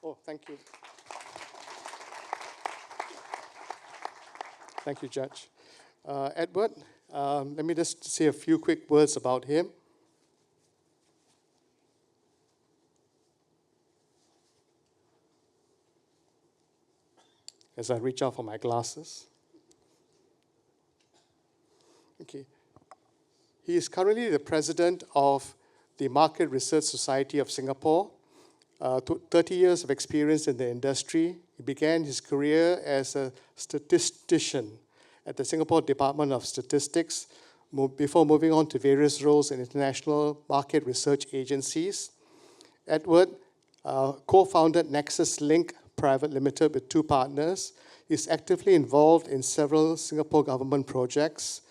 Oh, thank you. Thank you, Judge. Edward, let me just say a few quick words about him. As I reach out for my glasses. Okay. He is currently the president of the Market Research Society of Singapore. 30 years of experience in the industry. He began his career as a statistician at the Singapore Department of Statistics before moving on to various roles in international market research agencies. Edward co-founded Nexus Link Private Limited with two partners. He's actively involved in several Singapore government projects.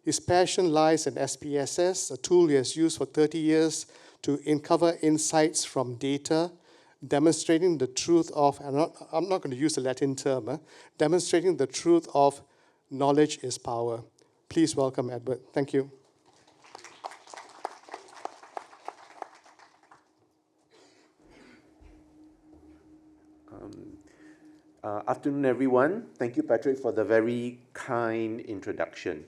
His passion lies in SPSS, a tool he has used for 30 years to uncover insights from data, demonstrating the truth of, I'm not going to use the Latin term, demonstrating the truth of knowledge is power. Please welcome Edward. Thank you. Afternoon, everyone. Thank you, Patrick, for the very kind introduction.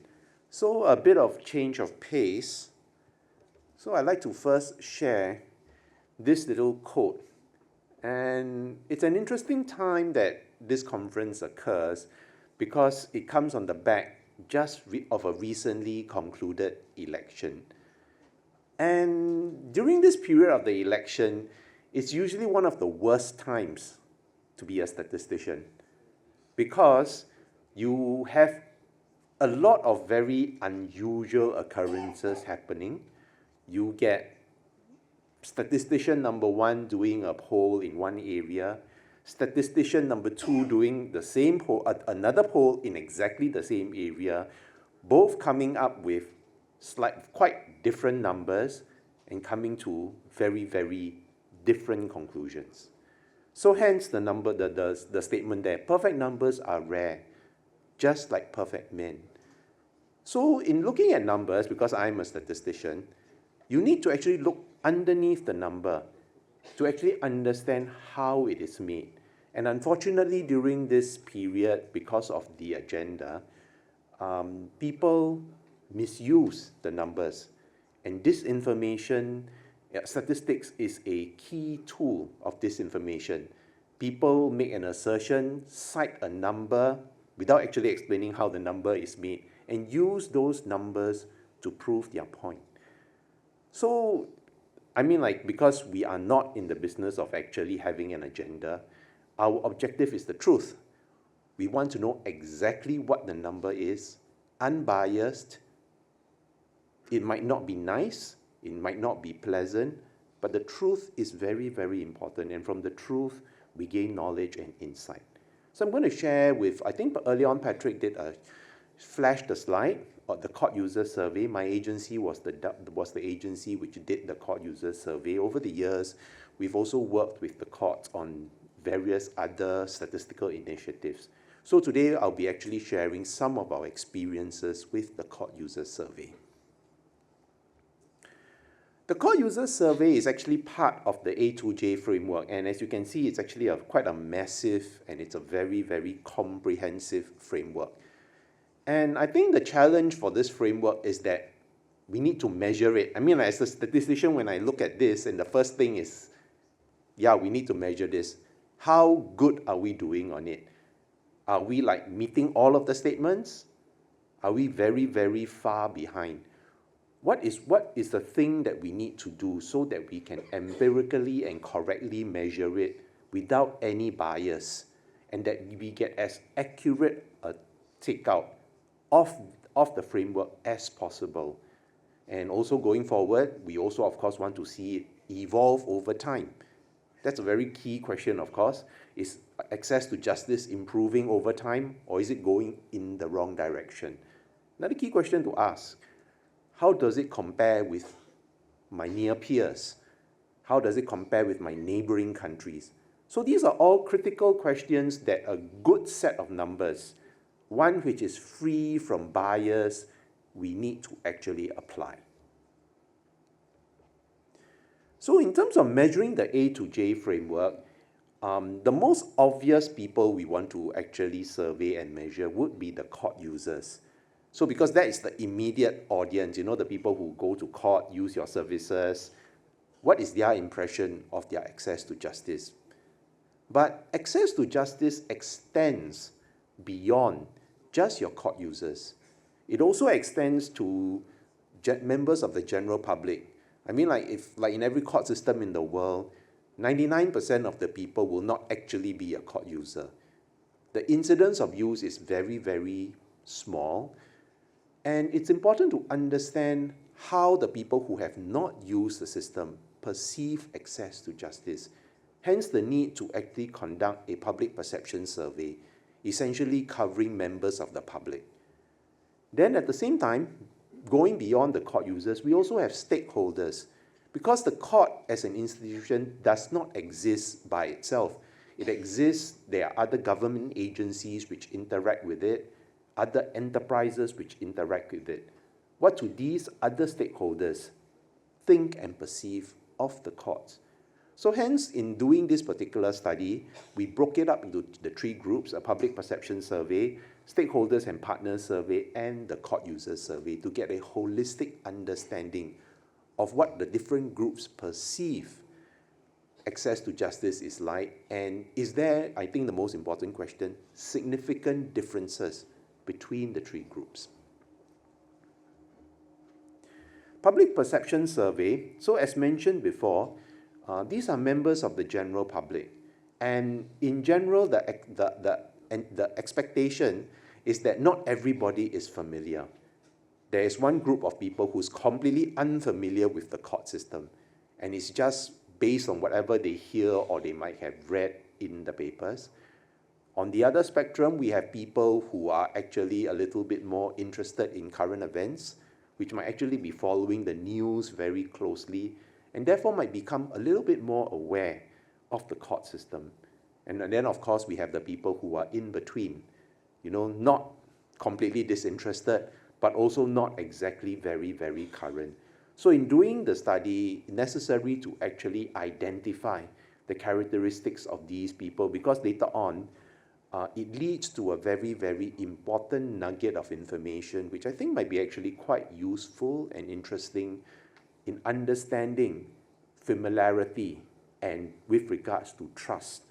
So a bit of change of pace. So I'd like to first share this little quote. And it's an interesting time that this conference occurs because it comes on the back just of a recently concluded election. And during this period of the election, it's usually one of the worst times to be a statistician because you have a lot of very unusual occurrences happening. You get statistician number one doing a poll in one area, statistician number two doing the same poll, another poll in exactly the same area, both coming up with quite different numbers and coming to very, very different conclusions. So hence the statement there, perfect numbers are rare, just like perfect men. So in looking at numbers, because I'm a statistician, you need to actually look underneath the number to actually understand how it is made. And unfortunately, during this period, because of the agenda, people misuse the numbers. And disinformation, statistics is a key tool of disinformation. People make an assertion, cite a number without actually explaining how the number is made, and use those numbers to prove their point. So, I mean, because we are not in the business of actually having an agenda, our objective is the truth. We want to know exactly what the number is, unbiased. It might not be nice, it might not be pleasant, but the truth is very, very important. And from the truth, we gain knowledge and insight. So I'm going to share with, I think early on Patrick did flash the slide of the court user survey. My agency was the agency which did the court user survey. Over the years, we've also worked with the courts on various other statistical initiatives. So today I'll be actually sharing some of our experiences with the court user survey. The court user survey is actually part of the A2J framework, and as you can see, it's actually quite a massive and it's a very, very comprehensive framework. And I think the challenge for this framework is that we need to measure it. I mean, as a statistician, when I look at this, and the first thing is, yeah, we need to measure this. How good are we doing on it? Are we like meeting all of the statements? Are we very, very far behind? What is the thing that we need to do so that we can empirically and correctly measure it without any bias, and that we get as accurate a takeout of the framework as possible? And also going forward, we also, of course, want to see it evolve over time. That's a very key question, of course. Is access to justice improving over time, or is it going in the wrong direction? Another key question to ask: how does it compare with my near peers? How does it compare with my neighboring countries? So these are all critical questions that a good set of numbers, one which is free from bias, we need to actually apply. So in terms of measuring the A to J framework, the most obvious people we want to actually survey and measure would be the court users. So because that is the immediate audience, the people who go to court, use your services, what is their impression of their access to justice? But access to justice extends beyond just your court users. It also extends to members of the general public. I mean, like in every court system in the world, 99% of the people will not actually be a court user. The incidence of use is very, very small. And it's important to understand how the people who have not used the system perceive access to justice. Hence the need to actually conduct a public perception survey, essentially covering members of the public. Then at the same time, going beyond the court users, we also have stakeholders. Because the court as an institution does not exist by itself. It exists, there are other government agencies which interact with it, other enterprises which interact with it. What do these other stakeholders think and perceive of the courts? So hence, in doing this particular study, we broke it up into the three groups: a public perception survey, stakeholders and partners survey, and the court users survey, to get a holistic understanding of what the different groups perceive access to justice is like, and is there, I think the most important question, significant differences between the three groups. Public perception survey, so as mentioned before, these are members of the general public. And in general, the expectation is that not everybody is familiar. There is one group of people who's completely unfamiliar with the court system, and it's just based on whatever they hear or they might have read in the papers. On the other spectrum, we have people who are actually a little bit more interested in current events, which might actually be following the news very closely, and therefore might become a little bit more aware of the court system. And then, of course, we have the people who are in between, not completely disinterested, but also not exactly very, very current. So in doing the study, necessary to actually identify the characteristics of these people, because later on, it leads to a very, very important nugget of information, which I think might be actually quite useful and interesting in understanding familiarity and with regards to trust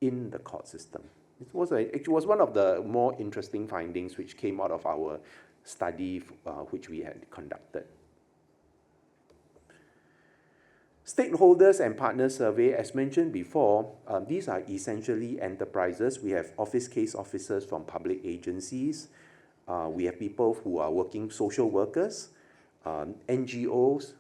in the court system. It was one of the more interesting findings which came out of our study which we had conducted. Stakeholders and partners survey, as mentioned before, these are essentially enterprises. We have office case officers from public agencies. We have people who are working social workers, NGOs,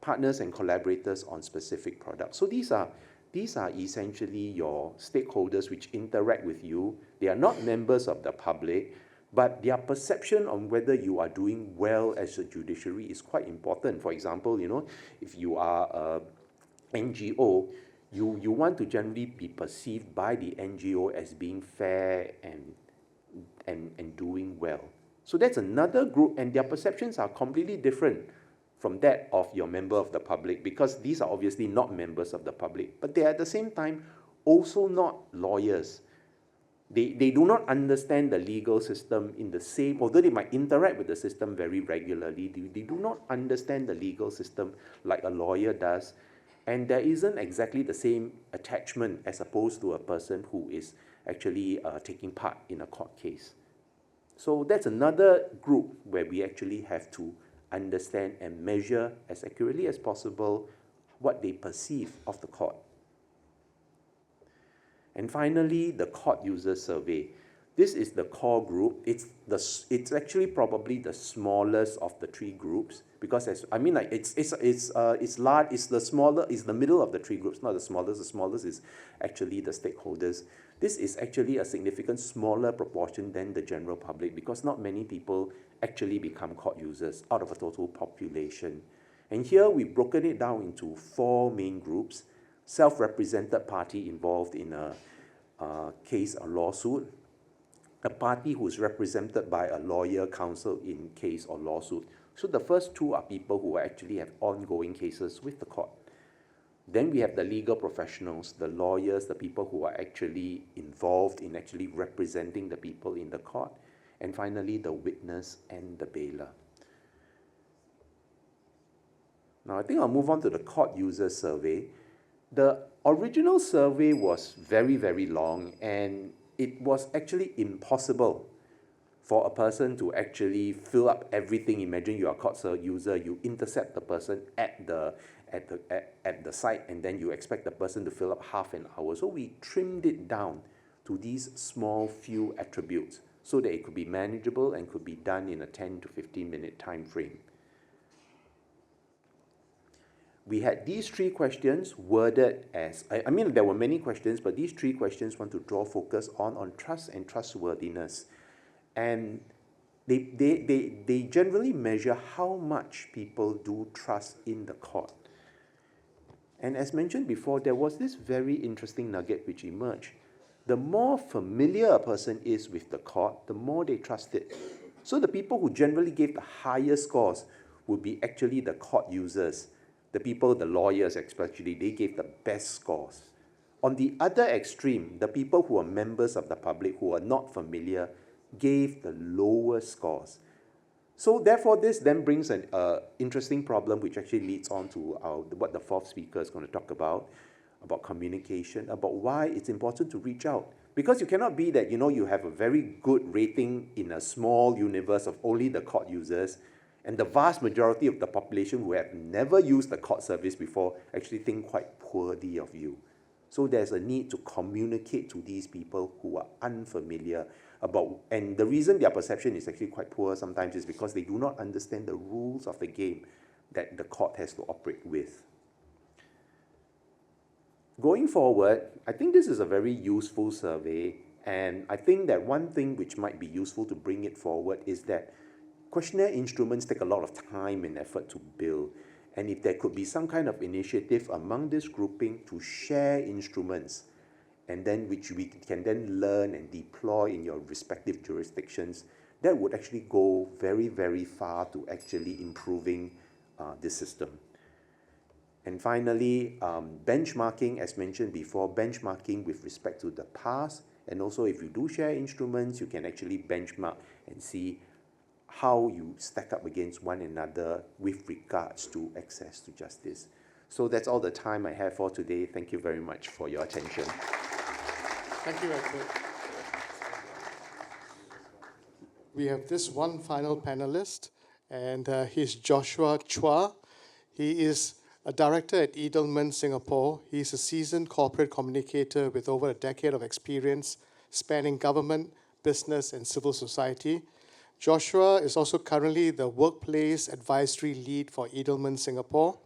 partners and collaborators on specific products. So these are essentially your stakeholders which interact with you. They are not members of the public, but their perception on whether you are doing well as a judiciary is quite important. For example, if you are an NGO, you want to generally be perceived by the NGO as being fair and doing well. So that's another group, and their perceptions are completely different from that of your member of the public, because these are obviously not members of the public, but they are at the same time also not lawyers. They do not understand the legal system in the same, although they might interact with the system very regularly, they do not understand the legal system like a lawyer does. And there isn't exactly the same attachment as opposed to a person who is actually taking part in a court case. So that's another group where we actually have to understand and measure as accurately as possible what they perceive of the court. And finally, the court user survey. This is the core group. It's actually probably the smallest of the three groups because it's large. It's the smaller. It's the middle of the three groups, not the smallest. The smallest is actually the stakeholders. This is actually a significant smaller proportion than the general public because not many people actually become court users out of a total population. And here we've broken it down into four main groups: self-represented party involved in a case or lawsuit, a party who is represented by a lawyer counsel in case or lawsuit. So the first two are people who actually have ongoing cases with the court. Then we have the legal professionals, the lawyers, the people who are actually involved in actually representing the people in the court. And finally, the witness and the bailer. Now, I think I'll move on to the court user survey. The original survey was very, very long, and it was actually impossible for a person to actually fill up everything. Imagine you're a court user, you intercept the person at the site, and then you expect the person to fill up half an hour. So we trimmed it down to these small few attributes so that it could be manageable and could be done in a 10 to 15 minute time frame. We had these three questions worded as, I mean, there were many questions, but these three questions want to draw focus on trust and trustworthiness. And they generally measure how much people do trust in the court. And as mentioned before, there was this very interesting nugget which emerged. The more familiar a person is with the court, the more they trust it. So the people who generally gave the highest scores would be actually the court users. The people, the lawyers especially, they gave the best scores. On the other extreme, the people who are members of the public who are not familiar gave the lowest scores. So therefore, this then brings an interesting problem which actually leads on to what the fourth speaker is going to talk about communication, about why it's important to reach out. Because you cannot be that, you have a very good rating in a small universe of only the court users, and the vast majority of the population who have never used the court service before actually think quite poorly of you. So there's a need to communicate to these people who are unfamiliar and the reason their perception is actually quite poor sometimes is because they do not understand the rules of the game that the court has to operate with. Going forward, I think this is a very useful survey, and I think that one thing which might be useful to bring it forward is that questionnaire instruments take a lot of time and effort to build, and if there could be some kind of initiative among this grouping to share instruments, and then which we can then learn and deploy in your respective jurisdictions, that would actually go very, very far to actually improving this system. And finally, benchmarking, as mentioned before, benchmarking with respect to the past, and also if you do share instruments, you can actually benchmark and see how you stack up against one another with regards to access to justice. So that's all the time I have for today. Thank you very much for your attention. Thank you, Edward. We have this one final panelist, and he's Joshua Chua. He is a director at Edelman Singapore. He's a seasoned corporate communicator with over a decade of experience spanning government, business, and civil society. Joshua is also currently the Workplace Advisory Lead for Edelman Singapore,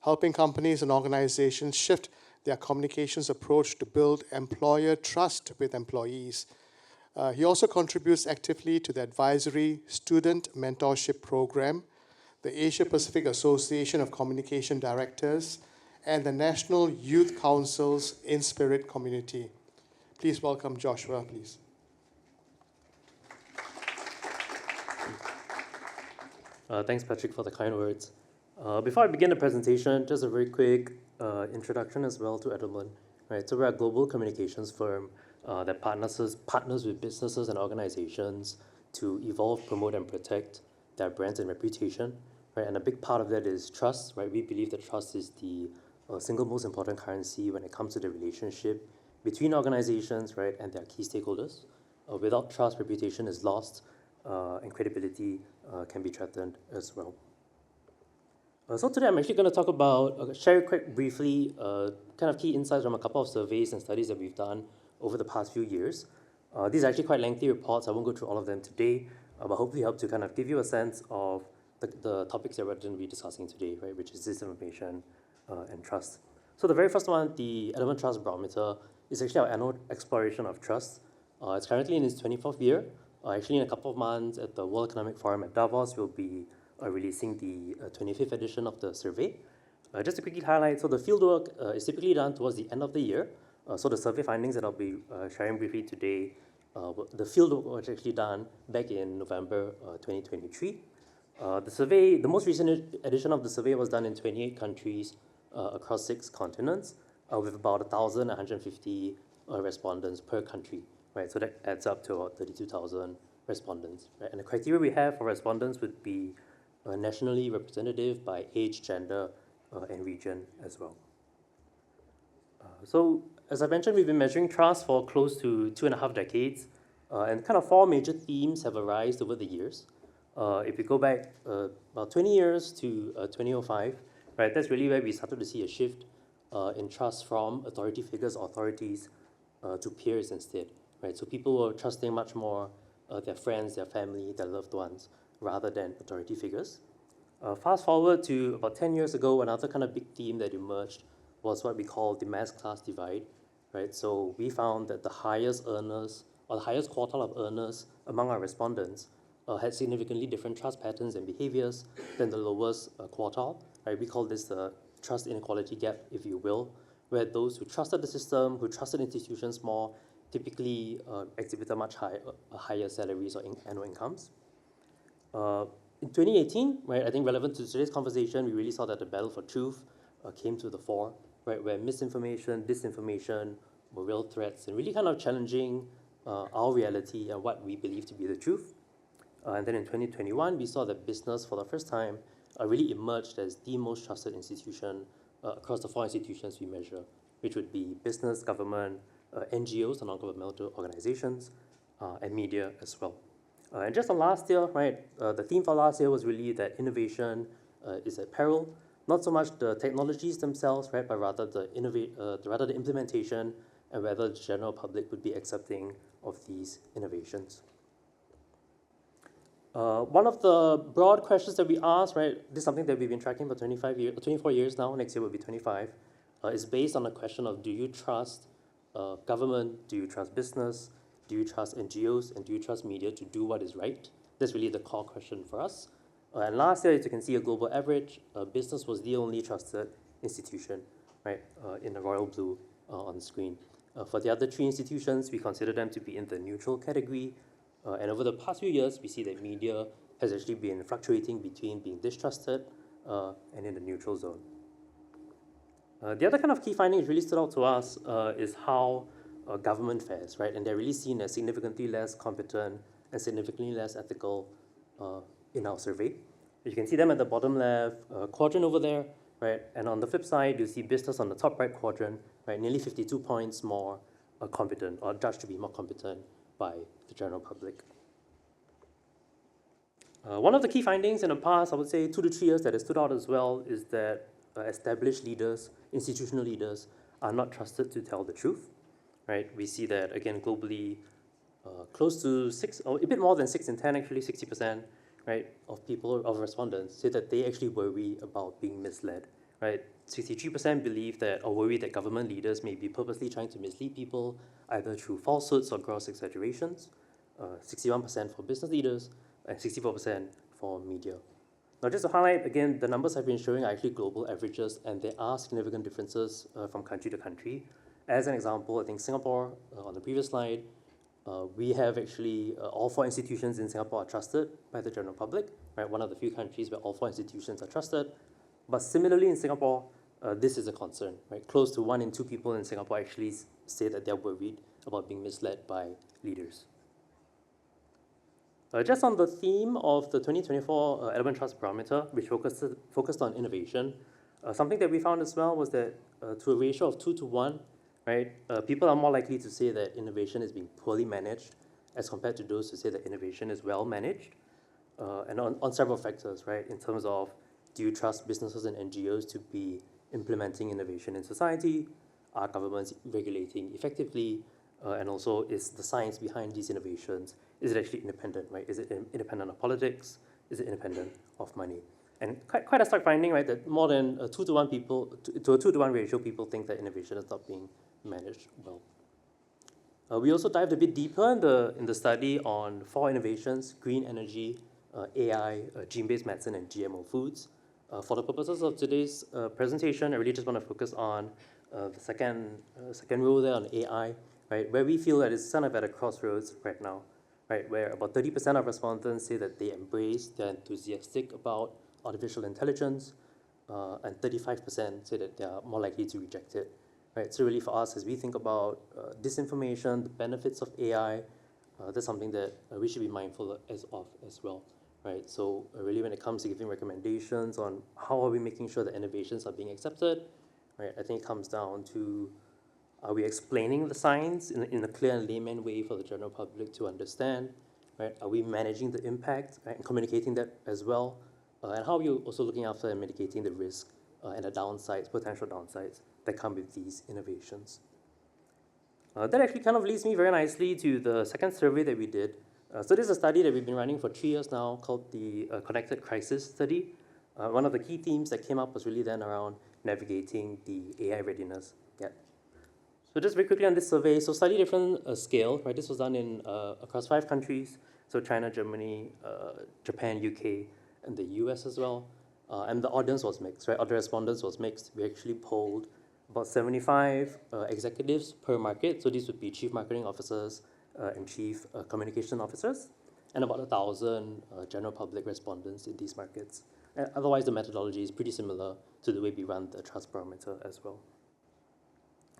helping companies and organizations shift their communications approach to build employer trust with employees. He also contributes actively to the Advisory Student Mentorship Program, the Asia Pacific Association of Communication Directors, and the National Youth Council's In Spirit community. Please welcome Joshua, please. Thanks, Patrick, for the kind words. Before I begin the presentation, just a very quick introduction as well to Edelman. right? So we're a global communications firm that partners with businesses and organizations to evolve, promote, and protect their brands and reputation, right? And a big part of that is trust, right? We believe that trust is the single most important currency when it comes to the relationship between organizations, right, and their key stakeholders. Without trust, reputation is lost, and credibility can be threatened as well. So today I'm actually going to talk about, share quick briefly, kind of key insights from a couple of surveys and studies that we've done over the past few years. These are actually quite lengthy reports. I won't go through all of them today, but hopefully help to kind of give you a sense of the topics that we're going to be discussing today, right, which is disinformation and trust. So the very first one, the Element Trust Barometer, is actually our annual exploration of trust. It's currently in its 24th year. Actually, in a couple of months at the World Economic Forum at Davos, we'll be releasing the 25th edition of the survey. Just to quickly highlight, so the fieldwork is typically done towards the end of the year. So the survey findings that I'll be sharing briefly today, the fieldwork was actually done back in November 2023. The most recent edition of the survey was done in 28 countries across 6 continents, with about 1,150 respondents per country, right? So that adds up to about 32,000 respondents, right? And the criteria we have for respondents would be nationally representative by age, gender, and region as well. So as I mentioned, we've been measuring trust for close to 2.5 decades, and kind of 4 major themes have arisen over the years. If we go back about 20 years to 2005, right, that's really where we started to see a shift in trust from authority figures or authorities to peers instead, right? So people were trusting much more their friends, their family, their loved ones, rather than authority figures. Fast forward to about 10 years ago, another kind of big theme that emerged was what we call the mass class divide, right? So we found that the highest earners, or the highest quartile of earners among our respondents had significantly different trust patterns and behaviors than the lowest quartile, right? We call this the trust inequality gap, if you will, where those who trusted the system, who trusted institutions more, typically exhibited much higher salaries or annual incomes. In 2018, right, I think relevant to today's conversation, we really saw that the battle for truth came to the fore, right, where misinformation, disinformation were real threats and really kind of challenging our reality and what we believe to be the truth. And then in 2021, we saw that business, for the first time, really emerged as the most trusted institution across the 4 institutions we measure, which would be business, government, NGOs, non-governmental organizations, and media as well. And just on last year, right, the theme for last year was really that innovation is at peril. Not so much the technologies themselves, right, but rather the implementation and whether the general public would be accepting of these innovations. One of the broad questions that we asked, right, this is something that we've been tracking for 24 years now, next year will be 25, is based on the question of, do you trust government, do you trust business, do you trust NGOs, and do you trust media to do what is right? That's really the core question for us. And last year, as you can see, a global average, business was the only trusted institution, right, in the royal blue on the screen. For the other 3 institutions, we consider them to be in the neutral category. And over the past few years, we see that media has actually been fluctuating between being distrusted and in the neutral zone. The other kind of key findings really stood out to us is how government fares, right? And they're really seen as significantly less competent and significantly less ethical in our survey. You can see them at the bottom left quadrant over there, right? And on the flip side, you see business on the top right quadrant, right? Nearly 52 points more competent, or judged to be more competent by the general public. One of the key findings in the past, I would say 2 to 3 years that has stood out as well, is that established leaders, institutional leaders, are not trusted to tell the truth, right? We see that, again, globally, close to 6, or a bit more than 6 in 10, actually 60%, right, of people, of respondents, say that they actually worry about being misled, right? 63% believe that, or worry that government leaders may be purposely trying to mislead people, either through falsehoods or gross exaggerations. 61% for business leaders, and 64% for media. Now, just to highlight, again, the numbers I've been showing are actually global averages, and there are significant differences from country to country. As an example, I think Singapore, on the previous slide, we have actually all 4 institutions in Singapore are trusted by the general public, right? One of the few countries where all 4 institutions are trusted. But similarly in Singapore, this is a concern, right? Close to 1 in 2 people in Singapore actually say that they're worried about being misled by leaders. Just on the theme of the 2024 Element Trust Barometer, which focused on innovation, something that we found as well was that to a ratio of 2 to 1, right, people are more likely to say that innovation is being poorly managed as compared to those who say that innovation is well managed, and on several factors, right, in terms of do you trust businesses and NGOs to be implementing innovation in society? Are governments regulating effectively? And also, is the science behind these innovations, is it actually independent, right? Is it independent of politics? Is it independent of money? And quite a stark finding, right, that more than 2 to 1 people, to a 2 to 1 ratio, people think that innovation is not being managed well. We also dived a bit deeper in the study on 4 innovations: green energy, AI, gene-based medicine, and GMO foods. For the purposes of today's presentation, I really just want to focus on the second row there on AI, right, where we feel that it's kind of at a crossroads right now, right, where about 30% of respondents say that they embrace, they're enthusiastic about artificial intelligence, and 35% say that they are more likely to reject it, right? So really for us, as we think about disinformation, the benefits of AI, that's something that we should be mindful of as well, right? So really when it comes to giving recommendations on how are we making sure that innovations are being accepted, right, I think it comes down to, are we explaining the science in a clear and layman way for the general public to understand, right? Are we managing the impact, right, and communicating that as well? And how are you also looking after and mitigating the risk and the downsides, potential downsides that come with these innovations? That actually kind of leads me very nicely to the second survey that we did. So this is a study that we've been running for 3 years now called the Connected Crisis Study. One of the key themes that came up was really then around navigating the AI readiness gap. So just very quickly on this survey, so slightly different scale, right? This was done in across 5 countries, so China, Germany, Japan, UK, and the US as well. And the audience was mixed, right? Or the respondents was mixed. We actually polled about 75 executives per market. So these would be chief marketing officers and chief communication officers, and about 1,000 general public respondents in these markets. And otherwise, the methodology is pretty similar to the way we run the trust barometer as well.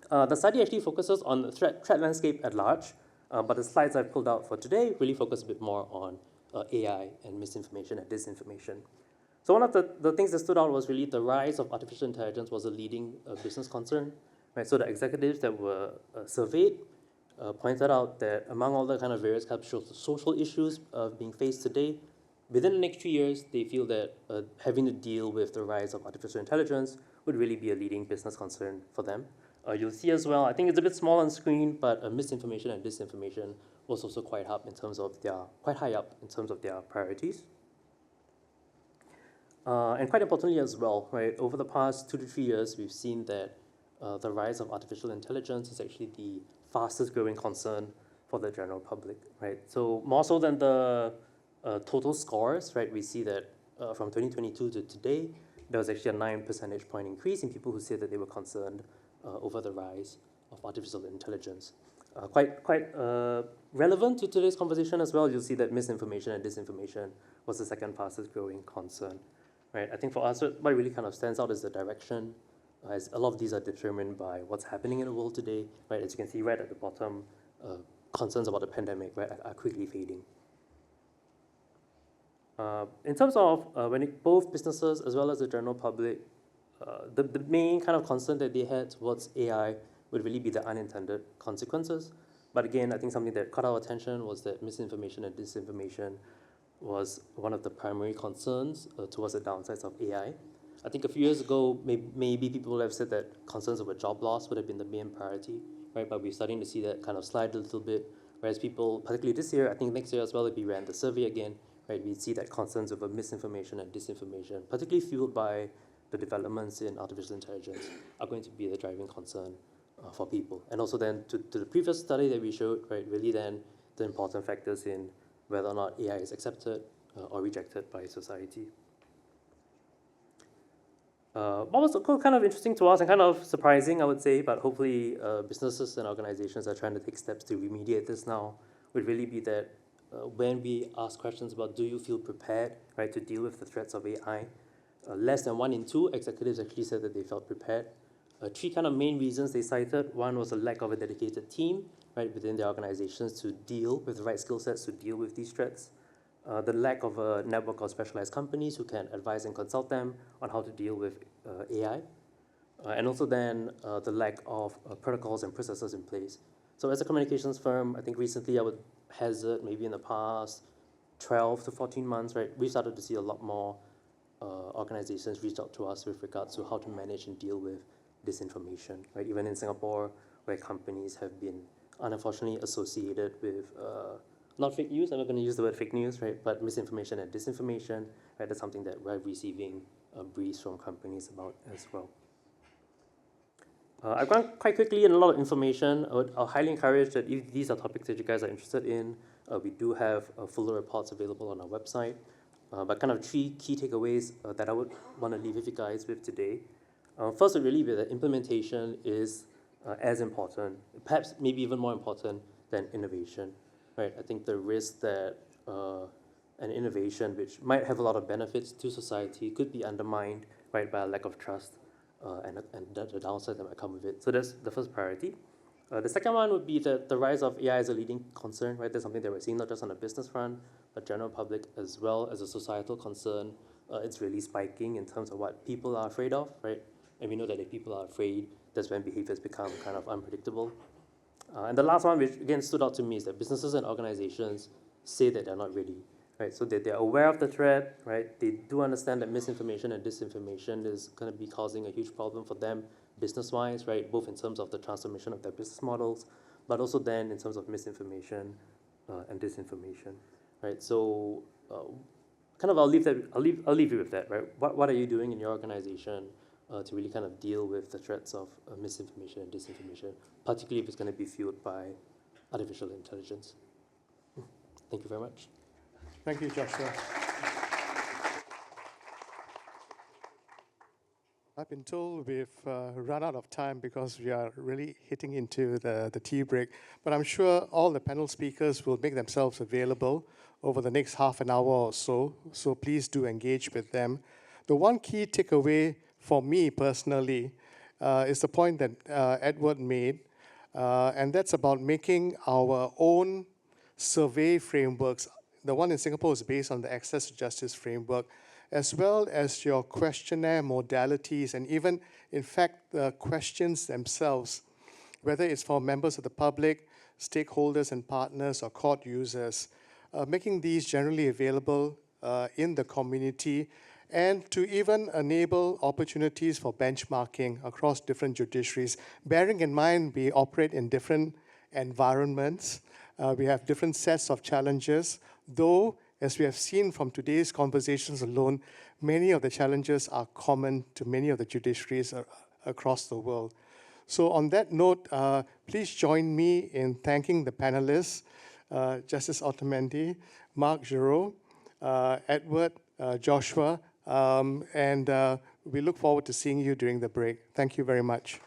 The study actually focuses on the threat landscape at large, but the slides I've pulled out for today really focus a bit more on AI and misinformation and disinformation. So one of the things that stood out was really the rise of artificial intelligence was a leading business concern, right? So the executives that were surveyed pointed out that among all the kind of various kind of social issues being faced today, within the next 3 years, they feel that having to deal with the rise of artificial intelligence would really be a leading business concern for them. You'll see as well, I think it's a bit small on screen, but misinformation and disinformation was also quite high up in terms of their priorities. And quite importantly as well, right, over the past 2 to 3 years, we've seen that the rise of artificial intelligence is actually the fastest growing concern for the general public, right? So more so than the total scores, right, we see that from 2022 to today, there was actually a 9 percentage point increase in people who said that they were concerned over the rise of artificial intelligence. Quite relevant to today's conversation as well, you'll see that misinformation and disinformation was the second fastest growing concern, right? I think for us, what really kind of stands out is the direction, as a lot of these are determined by what's happening in the world today, right? As you can see right at the bottom, concerns about the pandemic, right, are quickly fading. In terms of both businesses as well as the general public, the main kind of concern that they had towards AI would really be the unintended consequences. But again, I think something that caught our attention was that misinformation and disinformation was one of the primary concerns towards the downsides of AI. I think a few years ago, maybe people would have said that concerns over job loss would have been the main priority, right? But we're starting to see that kind of slide a little bit, whereas people, particularly this year, I think next year as well, if we ran the survey again, right, we see that concerns over misinformation and disinformation, particularly fueled by the developments in artificial intelligence, are going to be the driving concern for people. And also then to the previous study that we showed, right, really then the important factors in whether or not AI is accepted or rejected by society. What was kind of interesting to us and kind of surprising, I would say, but hopefully businesses and organizations are trying to take steps to remediate this now, would really be that when we ask questions about do you feel prepared, right, to deal with the threats of AI, less than 1 in 2 executives actually said that they felt prepared. 3 kind of main reasons they cited. One was a lack of a dedicated team, right, within their organizations to deal with the right skill sets to deal with these threats. The lack of a network of specialized companies who can advise and consult them on how to deal with AI. And also then the lack of protocols and processes in place. So as a communications firm, I think recently I would hazard maybe in the past 12 to 14 months, right, we started to see a lot more organizations reach out to us with regards to how to manage and deal with disinformation, right? Even in Singapore, where companies have been unfortunately associated with not fake news, I'm not going to use the word fake news, right, but misinformation and disinformation, right, that's something that we're receiving briefs from companies about as well. I've gone quite quickly in a lot of information. I'll highly encourage that if these are topics that you guys are interested in, we do have fuller reports available on our website. But kind of 3 key takeaways that I would want to leave with you guys with today. First, would really be that implementation is as important, perhaps maybe even more important than innovation, right? I think the risk that an innovation which might have a lot of benefits to society could be undermined, right, by a lack of trust and the downside that might come with it. So that's the first priority. The second one would be that the rise of AI is a leading concern, right? That's something that we're seeing not just on the business front, but general public as well as a societal concern. It's really spiking in terms of what people are afraid of, right? And we know that if people are afraid, that's when behaviors become kind of unpredictable. And the last one, which again stood out to me, is that businesses and organizations say that they're not ready, right? So that they're aware of the threat, right? They do understand that misinformation and disinformation is going to be causing a huge problem for them business-wise, right? Both in terms of the transformation of their business models, but also then in terms of misinformation and disinformation, right? So kind of I'll leave you with that, right? What are you doing in your organization to really kind of deal with the threats of misinformation and disinformation, particularly if it's going to be fueled by artificial intelligence? Thank you very much. Thank you, Joshua. I've been told we've run out of time because we are really hitting into the tea break, but I'm sure all the panel speakers will make themselves available over the next half an hour or so, so please do engage with them. The one key takeaway for me personally is the point that Edward made, and that's about making our own survey frameworks. The one in Singapore is based on the Access to Justice framework, as well as your questionnaire modalities, and even, in fact, the questions themselves, whether it's for members of the public, stakeholders and partners, or court users, making these generally available in the community, and to even enable opportunities for benchmarking across different judiciaries. Bearing in mind we operate in different environments, we have different sets of challenges, though, as we have seen from today's conversations alone, many of the challenges are common to many of the judiciaries across the world. So on that note, please join me in thanking the panelists, Justice Otamendi, Mark Giraud, Edward, Joshua, and we look forward to seeing you during the break. Thank you very much.